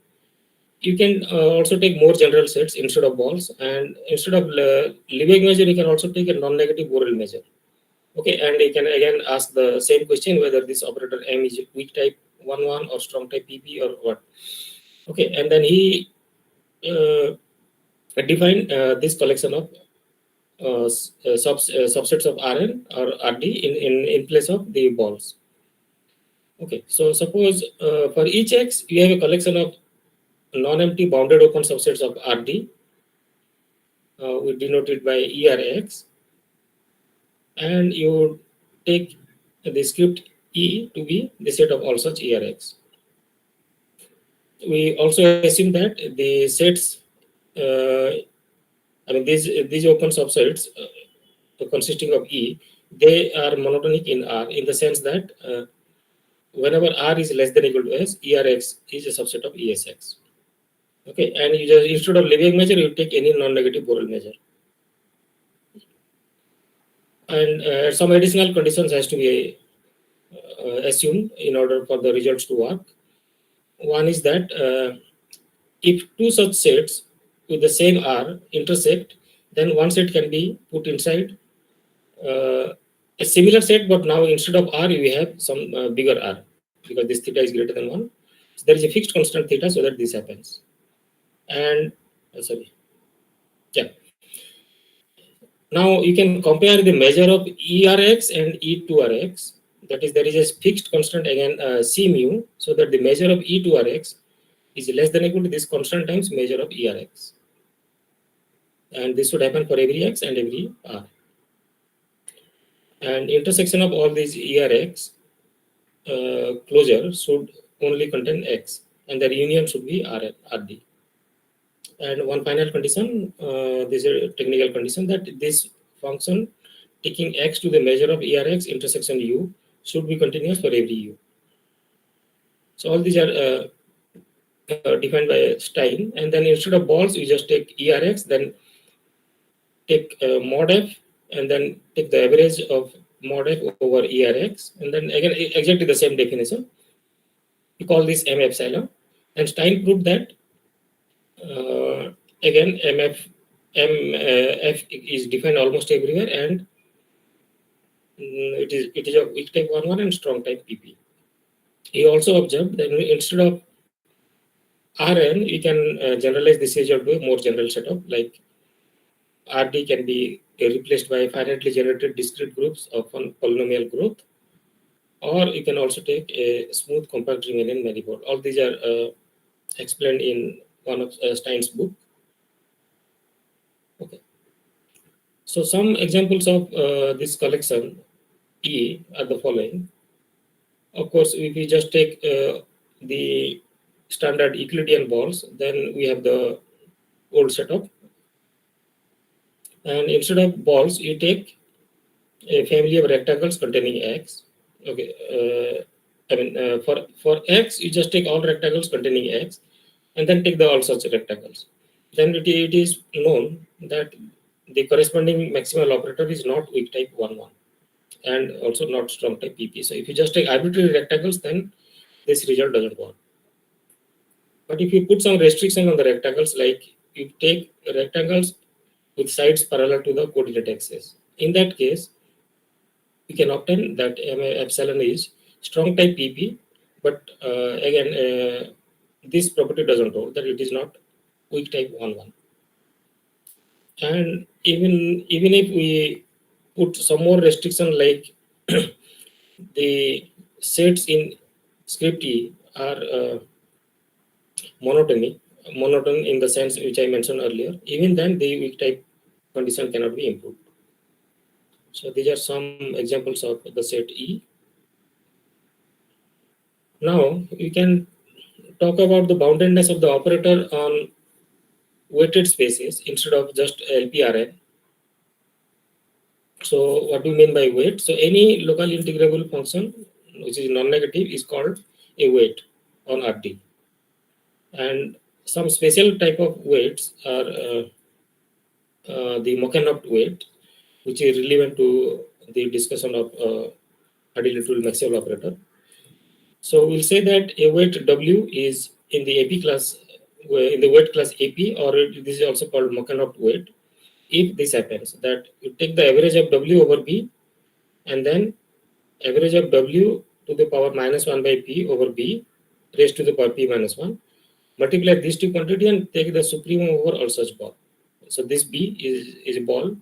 you can also take more general sets instead of balls, and instead of Lebesgue measure, you can also take a non-negative Borel measure. Okay, and you can again ask the same question whether this operator M is weak type 1 1 or strong type PP or what. Okay, and then he defined this collection of subsets of Rn or Rd in place of the balls. Okay, so suppose for each x you have a collection of non-empty bounded open subsets of Rd. We denote it by ERX, and you take the script E to be the set of all such ERX. We also assume that the sets, these open subsets consisting of E, they are monotonic in R in the sense that whenever R is less than equal to S, ERX is a subset of ESX. Okay, and you just instead of Lebesgue measure, you take any non-negative Borel measure. And some additional conditions has to be assumed in order for the results to work. One is that if two such sets with the same R intersect, then one set can be put inside a similar set, but now instead of R, we have some bigger R because this theta is greater than 1. So there is a fixed constant theta so that this happens. And now you can compare the measure of ERX and E2RX That is, there is a fixed constant again C mu, so that the measure of E to Rx is less than or equal to this constant times measure of ERX. And this should happen for every X and every R. And intersection of all these ERX closure should only contain X, and their union should be RD. And one final condition, this is a technical condition, that this function taking X to the measure of ERX intersection U should be continuous for every U. So all these are defined by Stein, and then instead of balls, you just take ERX, then take mod F, and then take the average of mod F over ERX, and then again exactly the same definition. We call this M epsilon, and Stein proved that again F is defined almost everywhere, and it is a weak type 1 and strong type PP. He also observed that instead of Rn, you can generalize this to a more general setup, like RD can be replaced by finitely generated discrete groups of one polynomial growth, or you can also take a smooth compact Riemannian manifold. All these are explained in one of Stein's book. Okay. So some examples of this collection E are the following. Of course, if we just take the standard Euclidean balls, then we have the old setup. And instead of balls, you take a family of rectangles containing X. Okay, for X, you just take all rectangles containing X, and then take all such rectangles. Then it is known that the corresponding maximal operator is not weak type 1, and also not strong type PP. So if you just take arbitrary rectangles, then this result doesn't work. But if you put some restriction on the rectangles, like you take rectangles with sides parallel to the coordinate axis, in that case, we can obtain that M epsilon is strong type PP, but again, this property doesn't hold, that it is not weak type 1. And even if we put some more restriction, like the sets in script E are monotone in the sense which I mentioned earlier, even then the weak type condition cannot be improved. So these are some examples of the set E. Now we can talk about the boundedness of the operator on weighted spaces instead of just LPRN. So what do you mean by weight? So any local integrable function which is non-negative is called a weight on RD. And some special type of weights are the Mohanty weight, which is relevant to the discussion of Hardy-Little maximal operator. So we'll say that a weight W is in the AP class, in the weight class AP, or this is also called Mohanty weight. If this happens, that you take the average of W over B, and then average of W to the power -1 by P over B raised to the power P minus 1, multiply these two quantity and take the supremum over all such ball. So this B is a ball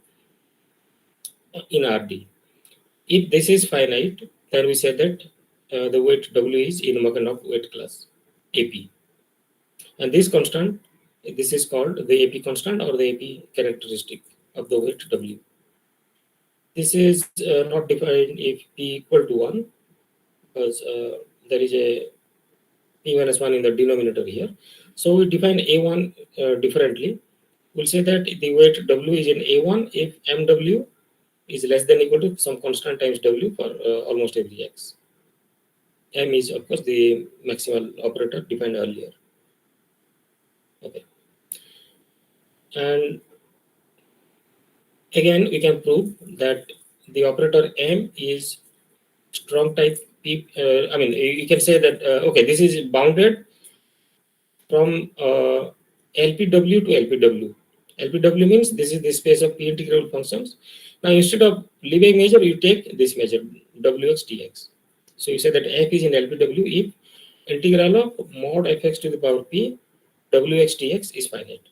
in RD. If this is finite, then we say that the weight W is in Mohanty weight class AP. And this constant, this is called the AP constant or the AP characteristic of the weight W. This is not defined if P equal to 1, because there is a P minus 1 in the denominator here. So we define A1 differently. We'll say that the weight W is in A1 if MW is less than or equal to some constant times W for almost every X. M is, of course, the maximal operator defined earlier. Okay. And again, we can prove that the operator M is strong type P. You can say that, okay, this is bounded from LPW to LPW. LPW means this is the space of P integrable functions. Now, instead of Lebesgue measure, you take this measure, Wx dx. So you say that F is in LPW if integral of mod fx to the power P Wx dx is finite.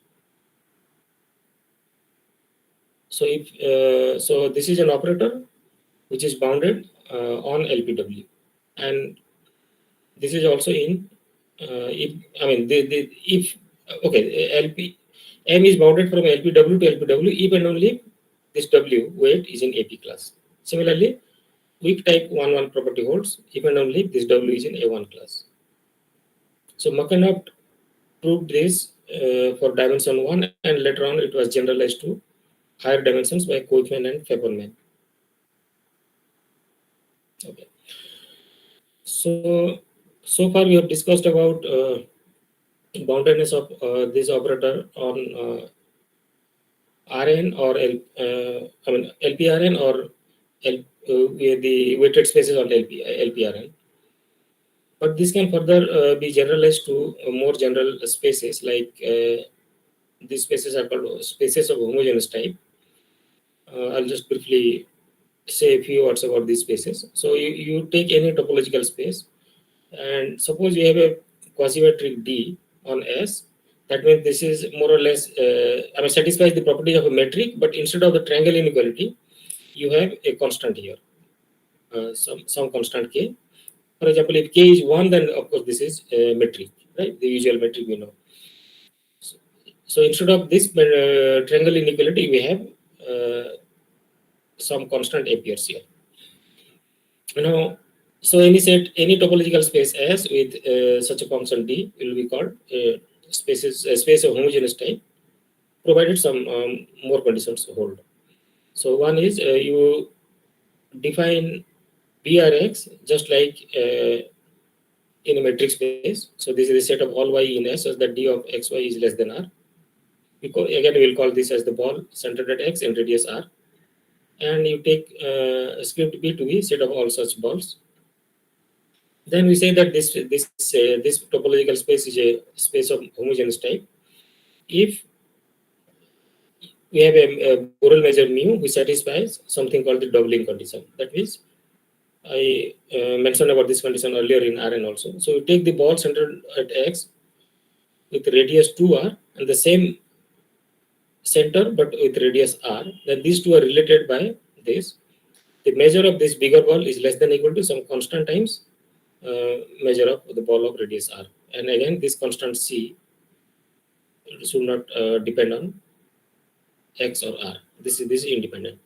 So if so, this is an operator which is bounded on LPW, and this is also in if I mean if okay LP M is bounded from LPW to LPW if and only if this W weight is in AP class. Similarly, weak type 1 property holds if and only if this W is in A1 class. So Mohanty proved this for dimension 1, and later on it was generalized to higher dimensions by Koopman and Fepperman. Okay. So far we have discussed about boundedness of this operator on Rn or LPRN or the weighted spaces on LPRN. But this can further be generalized to more general spaces, like these spaces are called spaces of homogeneous type. I'll just briefly say a few words about these spaces. So you take any topological space, and suppose you have a quasi-metric D on S. That means this is more or less satisfies the property of a metric, but instead of the triangle inequality, you have a constant here, some constant k. For example, if k is 1, then of course this is a metric, right? The usual metric we know. So instead of this triangle inequality, we have some constant appears here. Now, so any topological space S with such a function D will be called a space of homogeneous type, provided some more conditions hold. So one is you define BRX just like in a metric space. So this is a set of all y in S such that D of xy is less than R. Again, we will call this as the ball centered at X and radius R. And you take script B to be set of all such balls. Then we say that this topological space is a space of homogeneous type if we have a Borel measure mu which satisfies something called the doubling condition. That means I mentioned about this condition earlier in Rn also. So we take the ball centered at X with radius 2R and the same center but with radius R. Then these two are related by this. The measure of this bigger ball is less than or equal to some constant times measure of the ball of radius R. And again, this constant C should not depend on X or R. This is independent.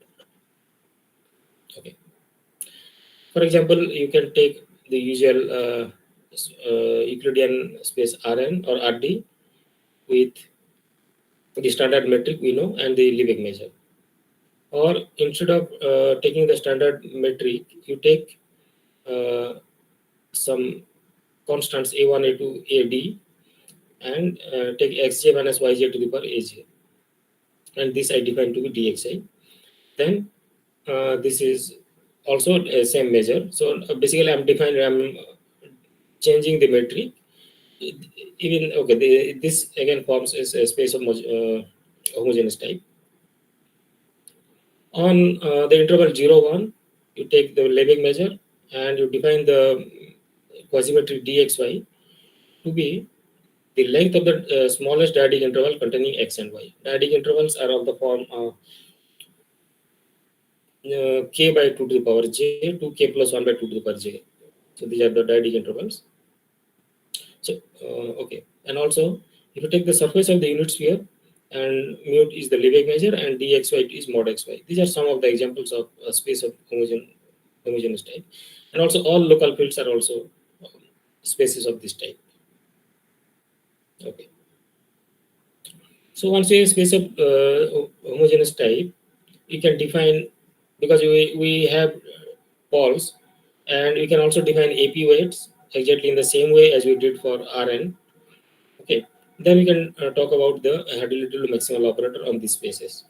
Okay. For example, you can take the usual Euclidean space Rn or Rd with the standard metric we know and the Liebig measure. Or instead of taking the standard metric, you take some constants A1, A2, AD and take xj minus yj to the power aj. And this I define to be dxi. Then this is also a same measure. So basically I'm changing the metric. Even okay, this again forms a space of homogeneous type. On the interval 0, 1, you take the Liebig measure and you define the quasimetric dxy to be the length of the smallest dyadic interval containing x and y. Dyadic intervals are of the form k by 2 to the power j to k plus 1 by 2 to the power j. So these are the dyadic intervals. So okay, and also if you take the surface of the unit sphere and mu is the Liebig measure and dxy is mod xy. These are some of the examples of a space of homogeneous type, and also all local fields are also spaces of this type. Okay. So once we have space of homogeneous type, we can define, because we have balls, and we can also define AP weights exactly in the same way as we did for Rn. Okay, then we can talk about the Hadley-Little maximal operator on these spaces.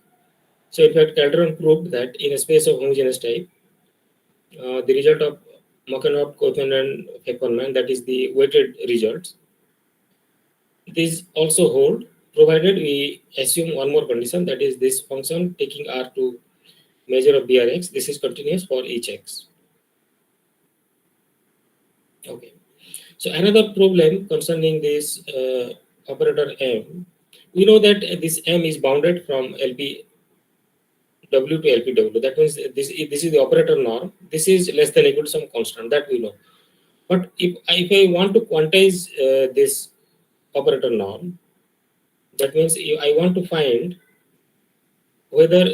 So in fact, Calderon proved that in a space of homogeneous type, the result of Mohanty, Koopman, and Fepperman, that is the weighted results, these also hold, provided we assume one more condition, that is this function taking R to measure of BRX, this is continuous for each x. Okay. So another problem concerning this operator M, we know that this M is bounded from LP W to LPW. That means this is the operator norm. This is less than equal to some constant that we know. But if I want to quantize this operator norm, that means I want to find whether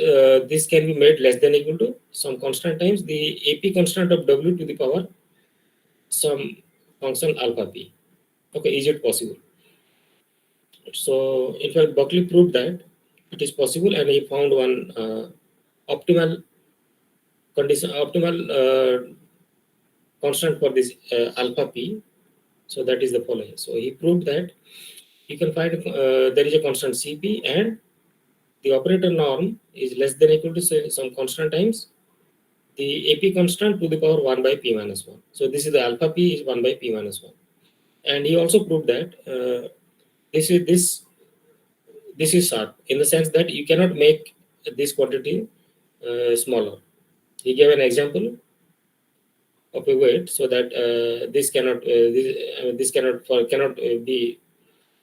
this can be made less than equal to some constant times the AP constant of W to the power some function alpha p. Okay, is it possible? So in fact, Buckley proved that it is possible, and he found one optimal condition, optimal constant for this alpha p. So that is the following. So he proved that you can find there is a constant Cp, and the operator norm is less than equal to say some constant times the AP constant to the power 1 by p minus 1. So this is the alpha p is 1 by p minus 1. And he also proved that this is short in the sense that you cannot make this quantity smaller. He gave an example of a weight so that this cannot be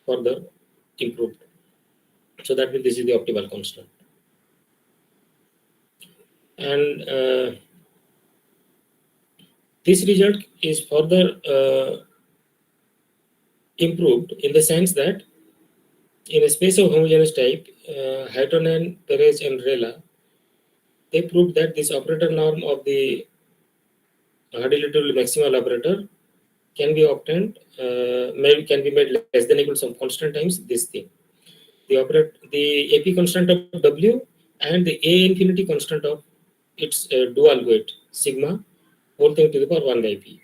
further improved. So that means this is the optimal constant. And this result is further improved in the sense that in a space of homogeneous type, Hitonen, Perez, and Rela, they proved that this operator norm of the Hardy-Littlewood maximal operator can be obtained, can be made less than equal to some constant times this thing. The AP constant of W and the A infinity constant of its dual weight sigma whole thing to the power 1 by p.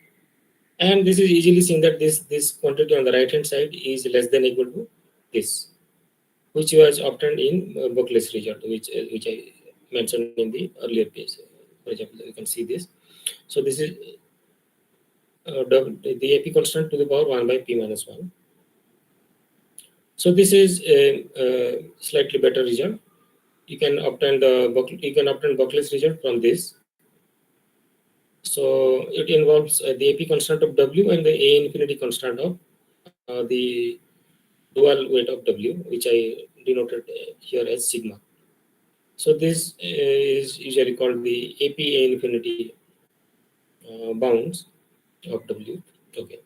And this is easily seen that this quantity on the right hand side is less than equal to this, which was obtained in Buckley's result, which I mentioned in the earlier page. For example, you can see this. So this is the AP constant to the power 1 by p minus 1. So this is a slightly better result. You can obtain Buckley's result from this. So it involves the AP constant of W and the A infinity constant of the dual weight of W, which I denoted here as sigma. So this is usually called the APA infinity bounds of W. Okay.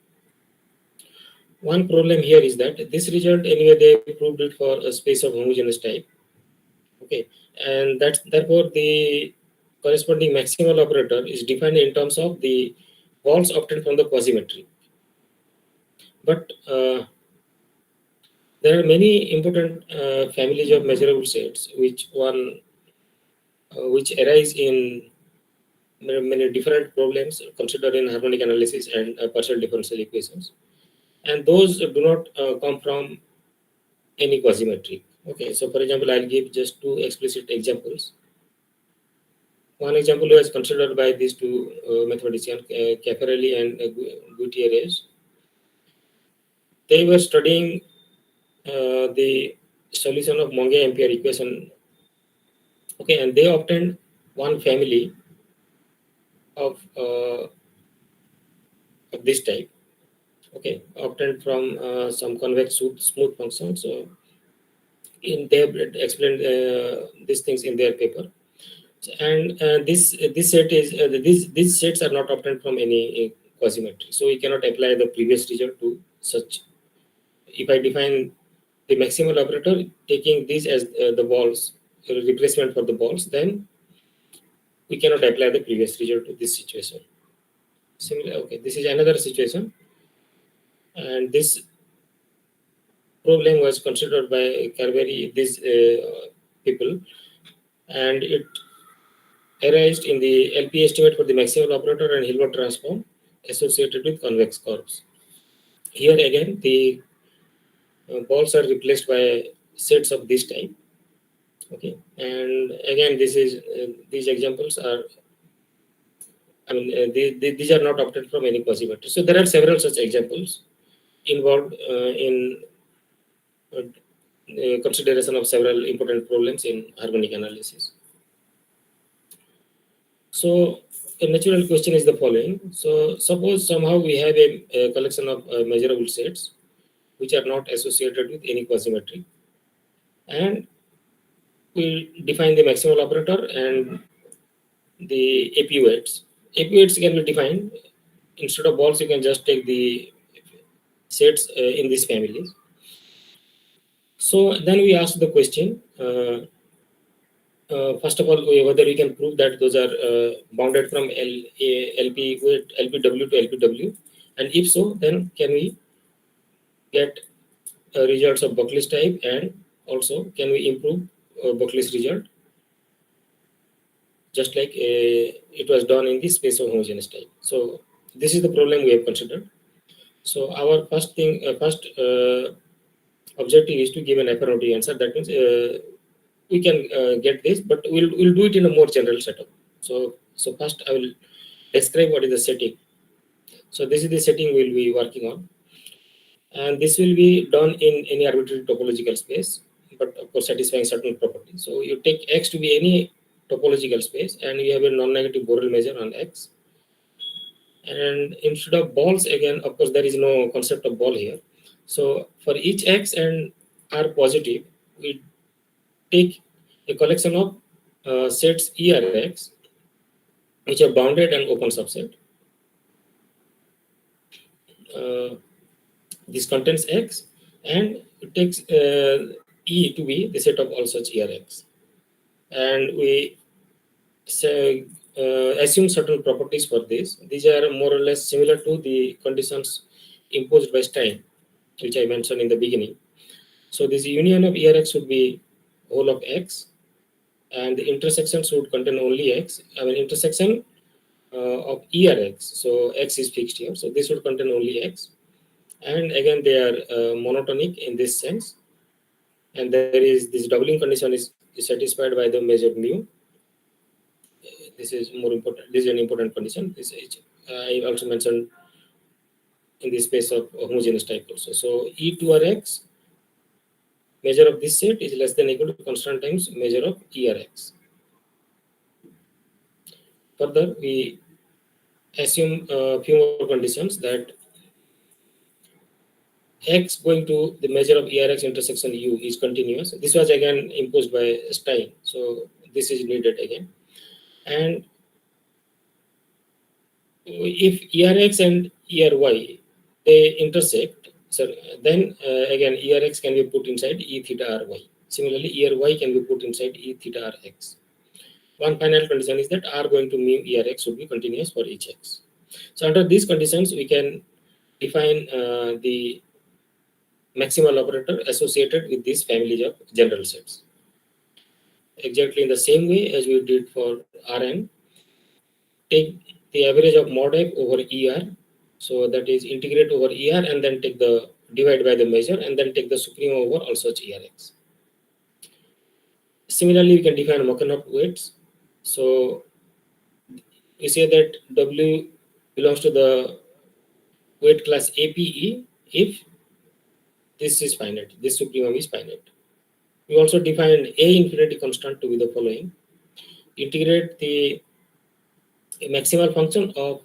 One problem here is that this result, anyway, they proved it for a space of homogeneous type. Okay, and that's therefore the corresponding maximal operator is defined in terms of the walls obtained from the quasimetry. But there are many important families of measurable sets which arise in many different problems considered in harmonic analysis and partial differential equations, and those do not come from any quasimetry. Okay, so for example, I'll give just two explicit examples. One example was considered by these two mathematicians, Caffarelli and Gutierrez. They were studying the solution of Monge-Ampere equation. Okay, and they obtained one family of this type. Okay, obtained from some convex smooth function. So they have explained these things in their paper. And this set is these sets are not obtained from any quasimetry. So we cannot apply the previous result to such. If I define the maximal operator taking these as the balls replacement for the balls, then we cannot apply the previous result to this situation. Similar, okay, this is another situation, and this problem was considered by Carberry, these people, and it arised in the LP estimate for the maximal operator and Hilbert transform associated with convex curves. Here again, the balls are replaced by sets of this type. Okay, and again, these examples are, these are not obtained from any quasimetry. So there are several such examples involved in consideration of several important problems in harmonic analysis. So a natural question is the following. So suppose somehow we have a collection of measurable sets which are not associated with any quasimetry, and we define the maximal operator and the AP weights. AP weights can be defined. Instead of balls, you can just take the sets in these families. So then we ask the question, first of all, whether we can prove that those are bounded from LP weight, LPW to LPW, and if so, then can we get results of Buckley's type, and also can we improve Buckley's result just like it was done in the space of homogeneous type. So this is the problem we have considered. So our first objective is to give an affirmative answer. That means we can get this, but we'll do it in a more general setup. So first I will describe what is the setting. So this is the setting we'll be working on, and this will be done in any arbitrary topological space, but of course satisfying certain properties. So you take X to be any topological space, and you have a non-negative Borel measure on X. And instead of balls, again, of course, there is no concept of ball here. So for each X and R positive, we take a collection of sets ERX, which are bounded and open subset. This contains X, and it takes E to be the set of all such ERX. And we assume certain properties for this. These are more or less similar to the conditions imposed by Stein, which I mentioned in the beginning. So this union of ERX should be whole of X, and the intersection should contain only X. I mean intersection of ERX. So X is fixed here. So this should contain only X. And again, they are monotonic in this sense. And there is this doubling condition is satisfied by the measure mu. This is more important. This is an important condition. This I also mentioned in the space of homogeneous type also. So E2RX measure of this set is less than equal to constant times measure of ERX. Further, we assume a few more conditions that X going to the measure of ERX intersection U is continuous. This was again imposed by Stein. So this is needed again. And if ERX and ERY they intersect, so then again ERX can be put inside E theta RY. Similarly, ERY can be put inside E theta RX. One final condition is that R going to mu ERX should be continuous for each X. So under these conditions, we can define the maximal operator associated with these families of general sets. Exactly in the same way as we did for Rn, take the average of mod F over ER. So that is integrate over ER and then take the divide by the measure and then take the supreme over all such ERX. Similarly, we can define Mohanty weights. So we say that W belongs to the weight class APE if this is finite, this supremum is finite. We also define A infinity constant to be the following. Integrate the maximal function of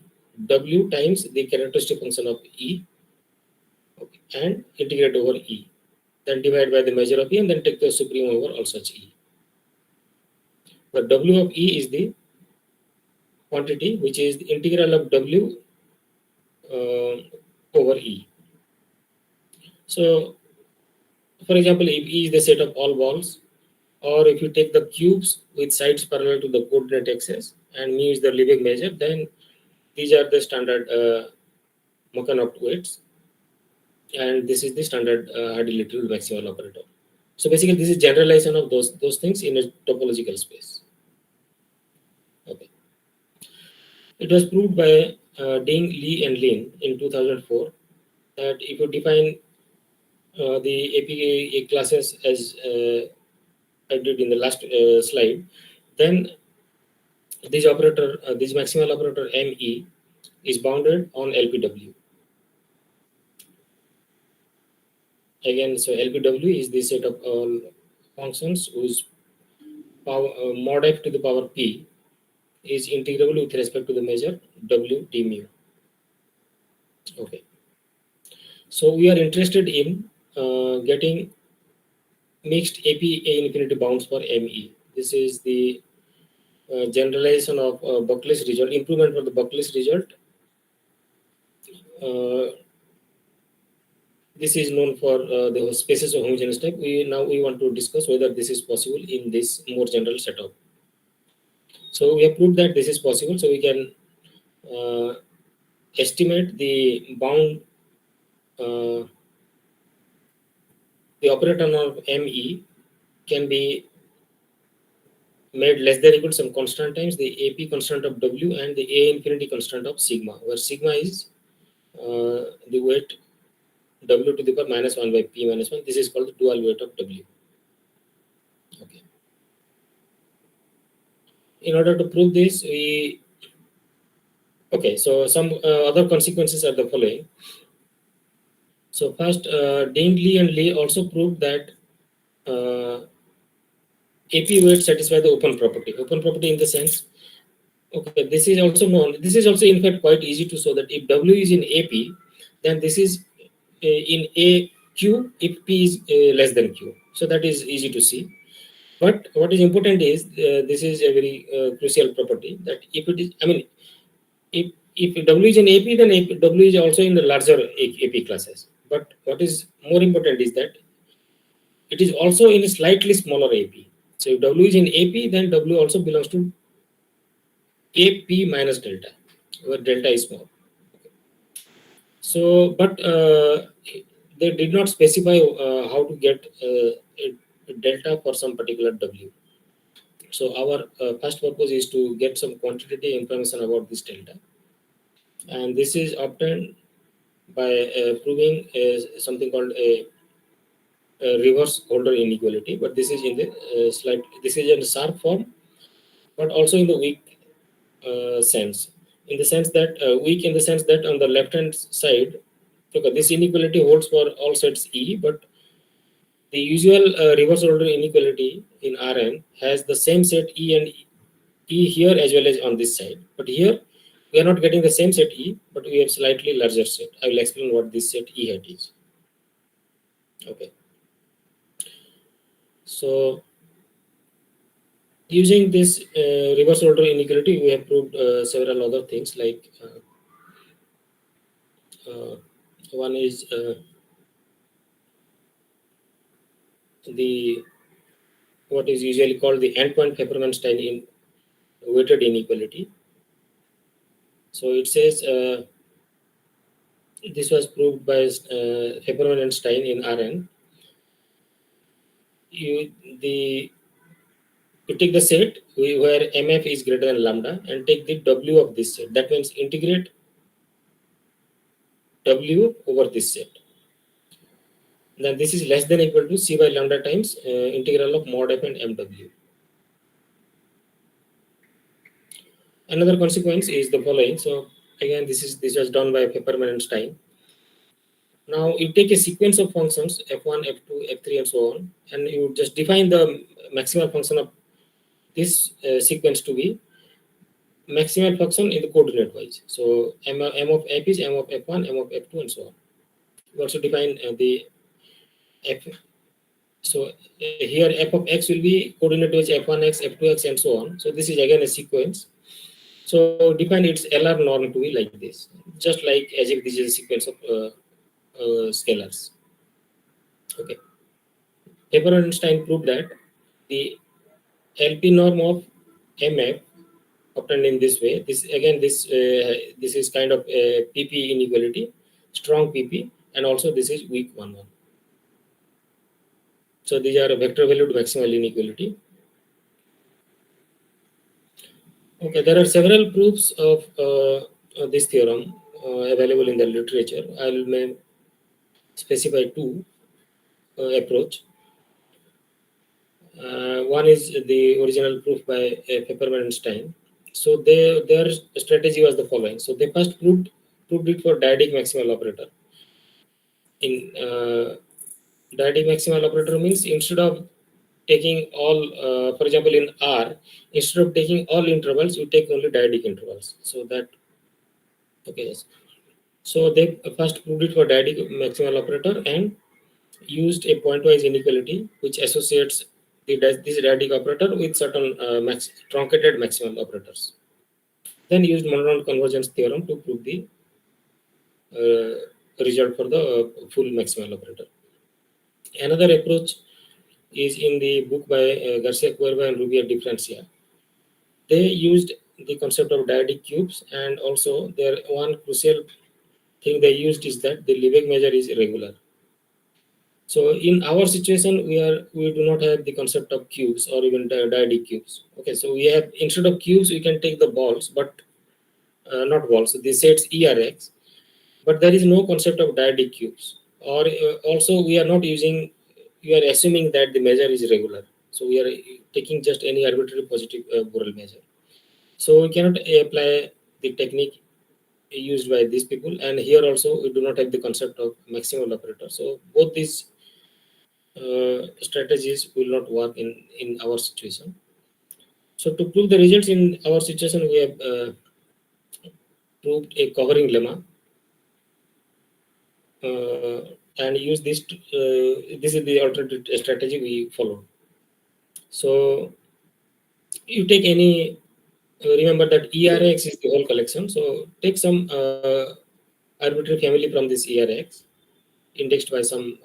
W times the characteristic function of E, okay, and integrate over E. Then divide by the measure of E and then take the supreme over all such E. But W of E is the quantity which is the integral of W over E. So, for example, if E is the set of all balls, or if you take the cubes with sides parallel to the coordinate axis and mu is the Lebesgue measure, then these are the standard Mohanty weights, and this is the standard Hardy-Littlewood maximal operator. So basically, this is generalization of those things in a topological space. Okay. It was proved by Ding, Lee, and Lin in 2004 that if you define the APA classes as I did in the last slide, then this operator, this maximal operator ME is bounded on LPW. Again, so LPW is the set of all functions whose power mod F to the power P is integrable with respect to the measure W d mu. Okay. So we are interested in getting mixed AP A infinity bounds for ME. This is the generalization of Buckley's result, improvement for the Buckley's result. This is known for the spaces of homogeneous type. We want to discuss whether this is possible in this more general setup. So we have proved that this is possible. So we can estimate the bound, the operator of ME can be made less than or equal to some constant times the AP constant of W and the A infinity constant of sigma, where sigma is the weight W to the power minus 1 by P minus 1. This is called the dual weight of W. Okay. In order to prove this, so some other consequences are the following. So first, Dean, Lee and Lee also proved that AP weight satisfy the open property. Open property in the sense, okay, this is also known. This is also in fact quite easy to show that if W is in AP, then this is in AQ if P is less than Q. So that is easy to see. But what is important is this is a very crucial property that if it is, I mean, if W is in AP, then W is also in the larger AP classes. But what is more important is that it is also in a slightly smaller AP. So if W is in AP, then W also belongs to AP minus delta, where delta is small. So, but they did not specify how to get a delta for some particular W. So our first purpose is to get some quantitative information about this delta, and this is obtained by proving something called a reverse Holder inequality. But this is in the slight. This is in the sharp form, but also in the weak sense. In the sense that weak in the sense that on the left hand side, okay, this inequality holds for all sets E, but the usual reverse order inequality in Rn has the same set E and E here as well as on this side. But here we are not getting the same set E, but we have slightly larger set. I will explain what this set E hat is. Okay. So using this reverse order inequality, we have proved several other things like one is the what is usually called the endpoint Peppermint-Stein in weighted inequality. So it says this was proved by Peppermint and Stein in Rn. You take the set where MF is greater than lambda and take the W of this set. That means integrate W over this set. Then this is less than or equal to C by lambda times integral of mod F and MW. Another consequence is the following. So again, this was done by Peppermint and Stein. Now you take a sequence of functions f1, f2, f3, and so on, and you just define the maximal function of this sequence to be maximal function in the coordinate wise. So m of f is m of f1, m of f2, and so on. You also define the f. So here f of x will be coordinate wise f1x, f2x, and so on. So this is again a sequence. So define its LR norm to be like this, just like as if this is a sequence of scalars. Okay. Peppermint-Stein proved that the LP norm of MF obtained in this way. This again, this is kind of a PP inequality, strong PP, and also this is weak one. So these are vector valued maximal inequality. Okay, there are several proofs of this theorem available in the literature. I will specify two approach. One is the original proof by Peppermint-Stein. So their strategy was the following. So they first proved it for dyadic maximal operator. In dyadic maximal operator means instead of taking all, for example, in R, instead of taking all intervals, you take only dyadic intervals. So that, okay, yes. So they first proved it for dyadic maximal operator, and used a pointwise inequality which associates this radix operator with certain truncated maximal operators. Then used monodromy convergence theorem to prove the result for the full maximal operator. Another approach is in the book by Garcia Cuerva and Rubia de Francia. They used the concept of dyadic cubes, and also their one crucial thing they used is that the Lebesgue measure is irregular. So in our situation, we do not have the concept of cubes or even dyadic cubes. Okay, so we have, instead of cubes, we can take the balls, but not balls. So the sets ERX, but there is no concept of dyadic cubes. Or also we are not using. We are assuming that the measure is regular. So we are taking just any arbitrary positive Borel measure. So we cannot apply the technique used by these people, and here also we do not have the concept of maximal operator. So both these strategies will not work in our situation. So to prove the results in our situation, we have proved a covering lemma and use this. This is the alternative strategy we followed. So you take any. Remember that ERX is the whole collection. So take some arbitrary family from this ERX, indexed by some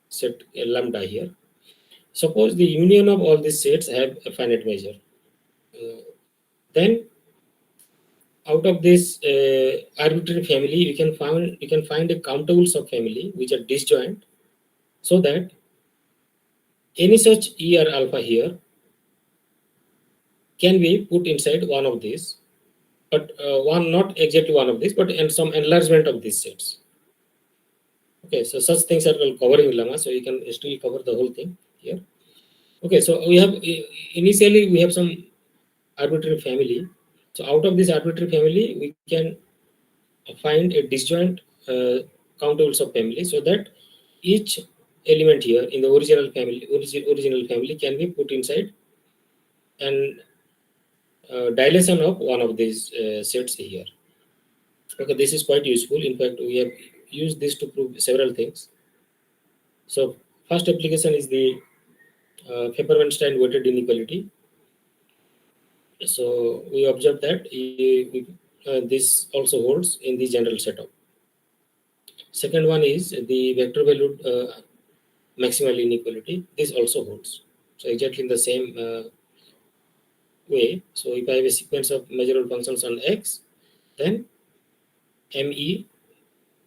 set lambda here. Suppose the union of all these sets have a finite measure. Then out of this arbitrary family, you can find a countable subfamily which are disjoint, so that any such ER alpha here can be put inside one of these, but one not exactly one of these, but in some enlargement of these sets. Okay, so such things are called covering lemma. So you can still cover the whole thing here. Okay, so we have initially we have some arbitrary family. So out of this arbitrary family, we can find a disjoint countable subfamily, so that each element here in the original family can be put inside and dilation of one of these sets here. Okay, this is quite useful. In fact, we have used this to prove several things. So first application is the Fefferman-Stein weighted inequality. So we observe that this also holds in the general setup. Second one is the vector valued maximal inequality. This also holds. So exactly in the same way. So if I have a sequence of measurable functions on X, then ME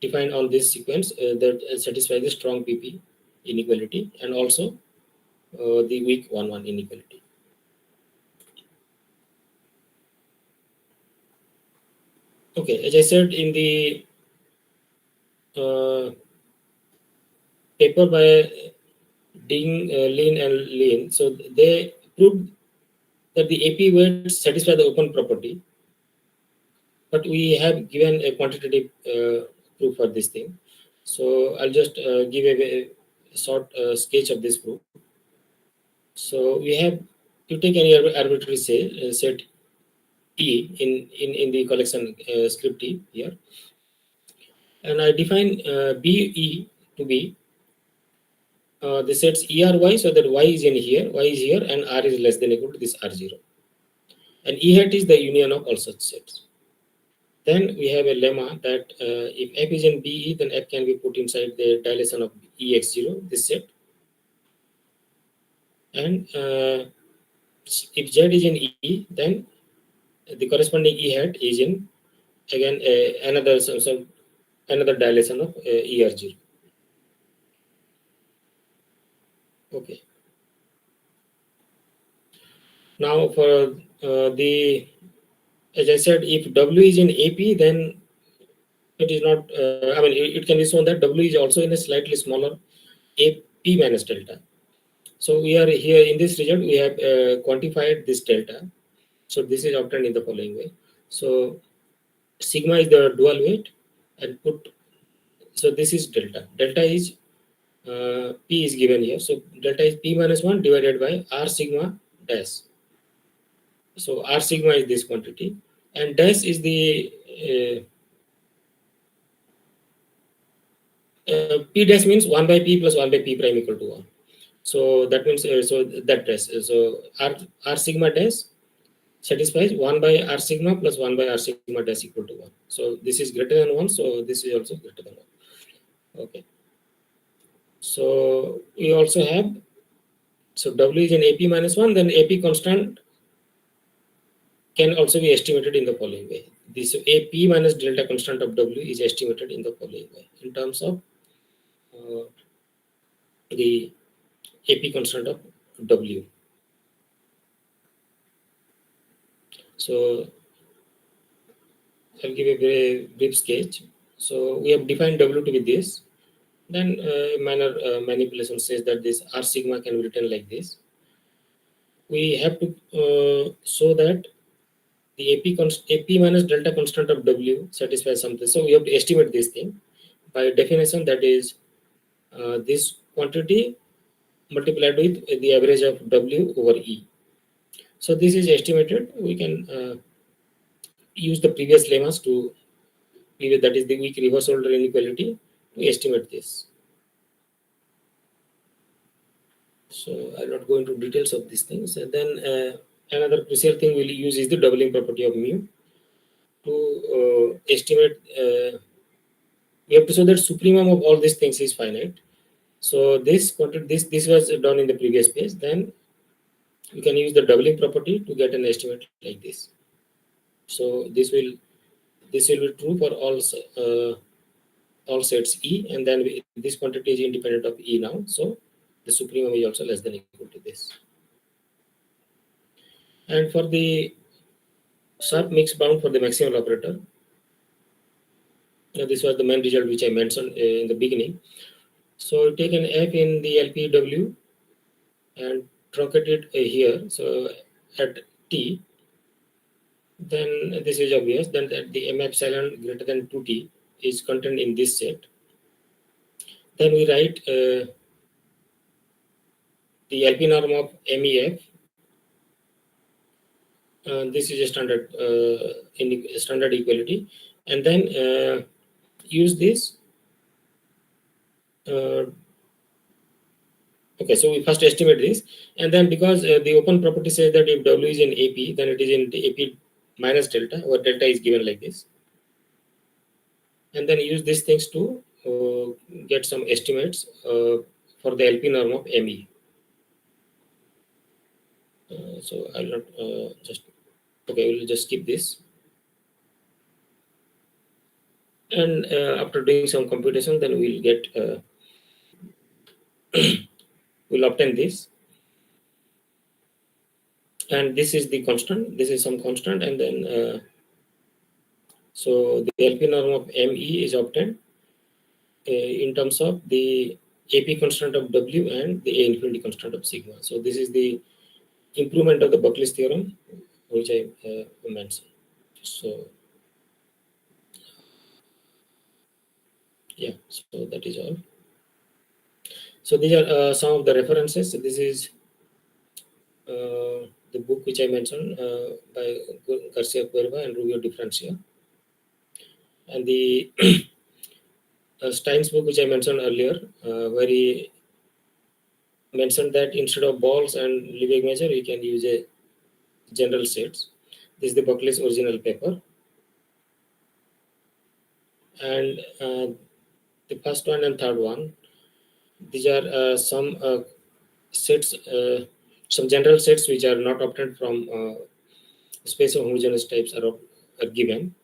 defined on this sequence that satisfies the strong PP inequality and also the weak 1-1 inequality. Okay, as I said in the paper by Ding, Lin, and Lin, so they proved that the AP weights satisfy the open property, but we have given a quantitative proof for this thing. So I'll just give a short sketch of this proof. So we have, you take any arbitrary set E in the collection script E here, and I define BE to be the sets ERY, so that Y is in here, Y is here, and R is less than or equal to this R0. And E hat is the union of all such sets. Then we have a lemma that if F is in BE, then F can be put inside the dilation of EX0, this set. And if Z is in E, then the corresponding E hat is in, again, another dilation of ER0. Okay. Now for as I said, if W is in AP, then it is not, I mean, it can be shown that W is also in a slightly smaller AP minus delta. So we are here in this result, we have quantified this delta. So this is obtained in the following way. So sigma is the dual weight and put, so this is delta. Delta is, P is given here. So delta is P minus 1 divided by R sigma dash. So R sigma is this quantity and dash is the P dash means 1 by P plus 1 by P prime equal to 1. So that means, so that dash, so R sigma dash satisfies 1 by R sigma plus 1 by R sigma dash equal to 1. So this is greater than 1, so this is also greater than 1. Okay. So we also have, so W is in AP minus 1, then AP constant can also be estimated in the following way. This AP minus delta constant of W is estimated in the following way in terms of the AP constant of W. So I'll give a very brief sketch. So we have defined W to be this. Then minor manipulation says that this R sigma can be written like this. We have to show that the AP minus delta constant of W satisfies something. So we have to estimate this thing. By definition, that is this quantity multiplied with the average of W over E. So this is estimated. We can use the previous lemmas to, that is the weak reverse order inequality, to estimate this. So I'll not go into details of these things. And then another crucial thing we'll use is the doubling property of mu to estimate. We have to show that supremum of all these things is finite. So this was done in the previous page. Then you can use the doubling property to get an estimate like this. So this will be true for all sets E, and then this quantity is independent of E now. So the supremum is also less than equal to this. And for the sharp mixed bound for the maximal operator, this was the main result which I mentioned in the beginning. So take an F in the LPW and truncate it here. So at T, then this is obvious. Then that the M epsilon greater than 2T is contained in this set. Then we write the LP norm of MEF. This is a standard equality, and then use this. Okay, so we first estimate this, and then because the open property says that if W is in AP, then it is in AP minus delta, or delta is given like this, and then use these things to get some estimates for the LP norm of ME. So I'll not we'll just skip this. And after doing some computation, then we'll get we'll obtain this, and this is the constant. This is some constant, and then so the LP norm of ME is obtained in terms of the AP constant of W and the A infinity constant of sigma. So this is the improvement of the Buckley's theorem, which I mentioned. So yeah, so that is all. So these are some of the references. This is the book which I mentioned by Garcia Cuerva and Rubio Differencia, and the Stein's book which I mentioned earlier, where he mentioned that instead of balls and Lebesgue measure, you can use a general sets. This is the Buckley's original paper, and the first one and third one, these are some sets, some general sets which are not obtained from space of homogeneous types are given.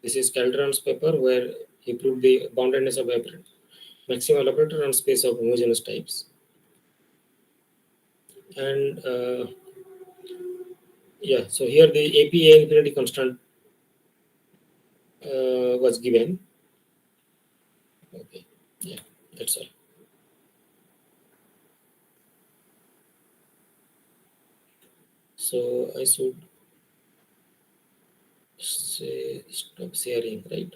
This is Calderon's paper where he proved the boundedness of maximal operator on space of homogeneous types. And yeah, so here the APA infinity constant was given. Okay, yeah, that's all. So I should say stop sharing, right?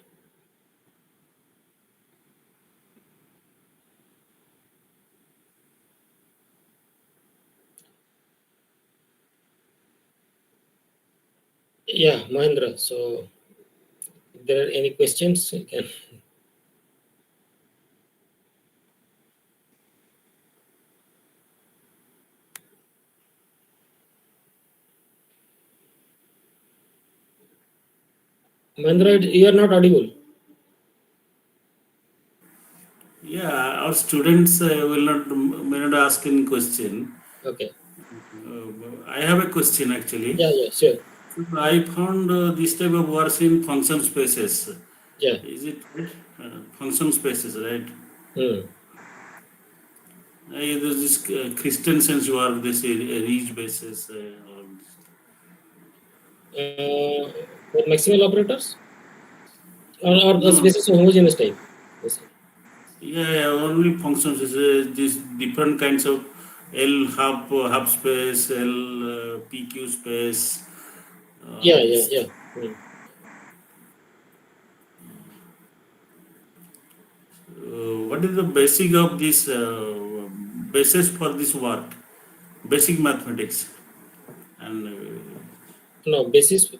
Yeah, Mahendra. So if there are any questions, you can. Mahendra, you are not audible. Yeah, our students may not ask any question. Okay. I have a question actually. Yeah, sure. So I found this type of words in function spaces. Yeah. Is it right? Function spaces, right? Hmm. There's this Christian sense work, they say reach basis. Or For maximal operators or the no, spaces of homogeneous type. Yes, sir. yeah, only functions. These different kinds of L half space, L PQ space. Yeah. Hmm. What is the basic of this basis for this work? Basic mathematics and No, basis.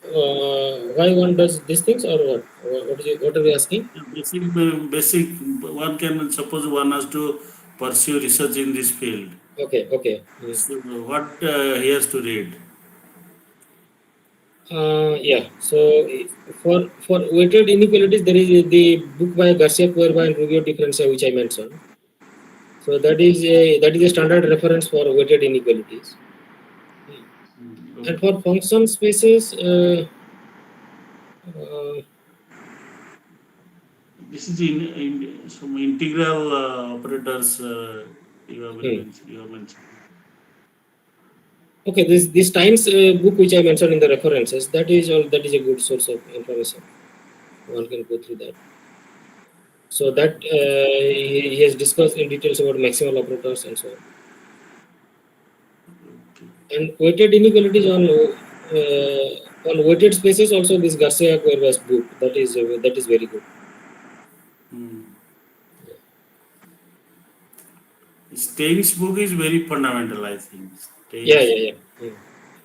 Why one does these things or what? What are we asking? basic. One can suppose one has to pursue research in this field. Okay. Hmm. So what he has to read? Yeah. So for weighted inequalities, there is the book by Garcia Cuerva and Rubio Differencia, which I mentioned. So that is a standard reference for weighted inequalities. And for function spaces, This is in some integral operators you have mentioned. You have mentioned. okay, this Times book which I mentioned in the references, that is a good source of information. One can go through that. So that he has discussed in details about maximal operators and so on. And weighted inequalities on weighted spaces also, this Garcia Cuerva's book, that is very good. Stein's book is very fundamental, I think. Yeah.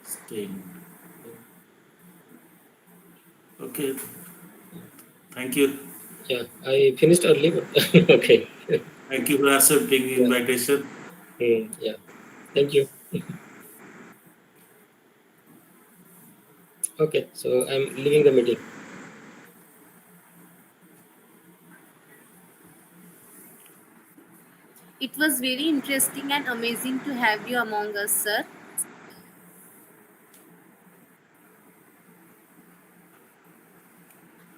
Stein. Okay. Thank you. Yeah, I finished early, but okay. Thank you for accepting the invitation. Yeah. Thank you. Okay, so I'm leaving the meeting. It was very interesting and amazing to have you among us, sir.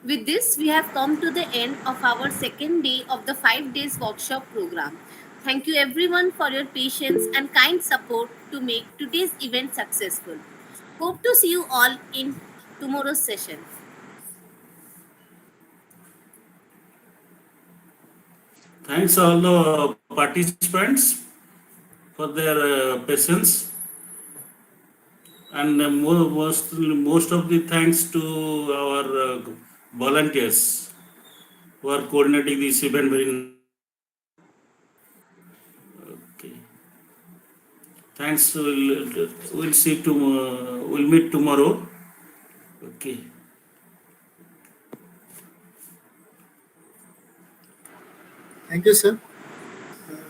With this, we have come to the end of our second day of the 5 days workshop program. Thank you everyone for your patience and kind support to make today's event successful. Hope to see you all in tomorrow's session. Thanks all the participants for their patience, and most of the thanks to our volunteers who are coordinating this event very. Okay. Thanks. We'll see tomorrow. We'll meet tomorrow. Okay. Thank you, sir.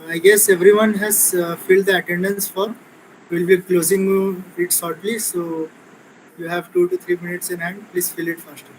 I guess everyone has filled the attendance form. We'll be closing it shortly, so you have 2 to 3 minutes in hand. Please fill it faster.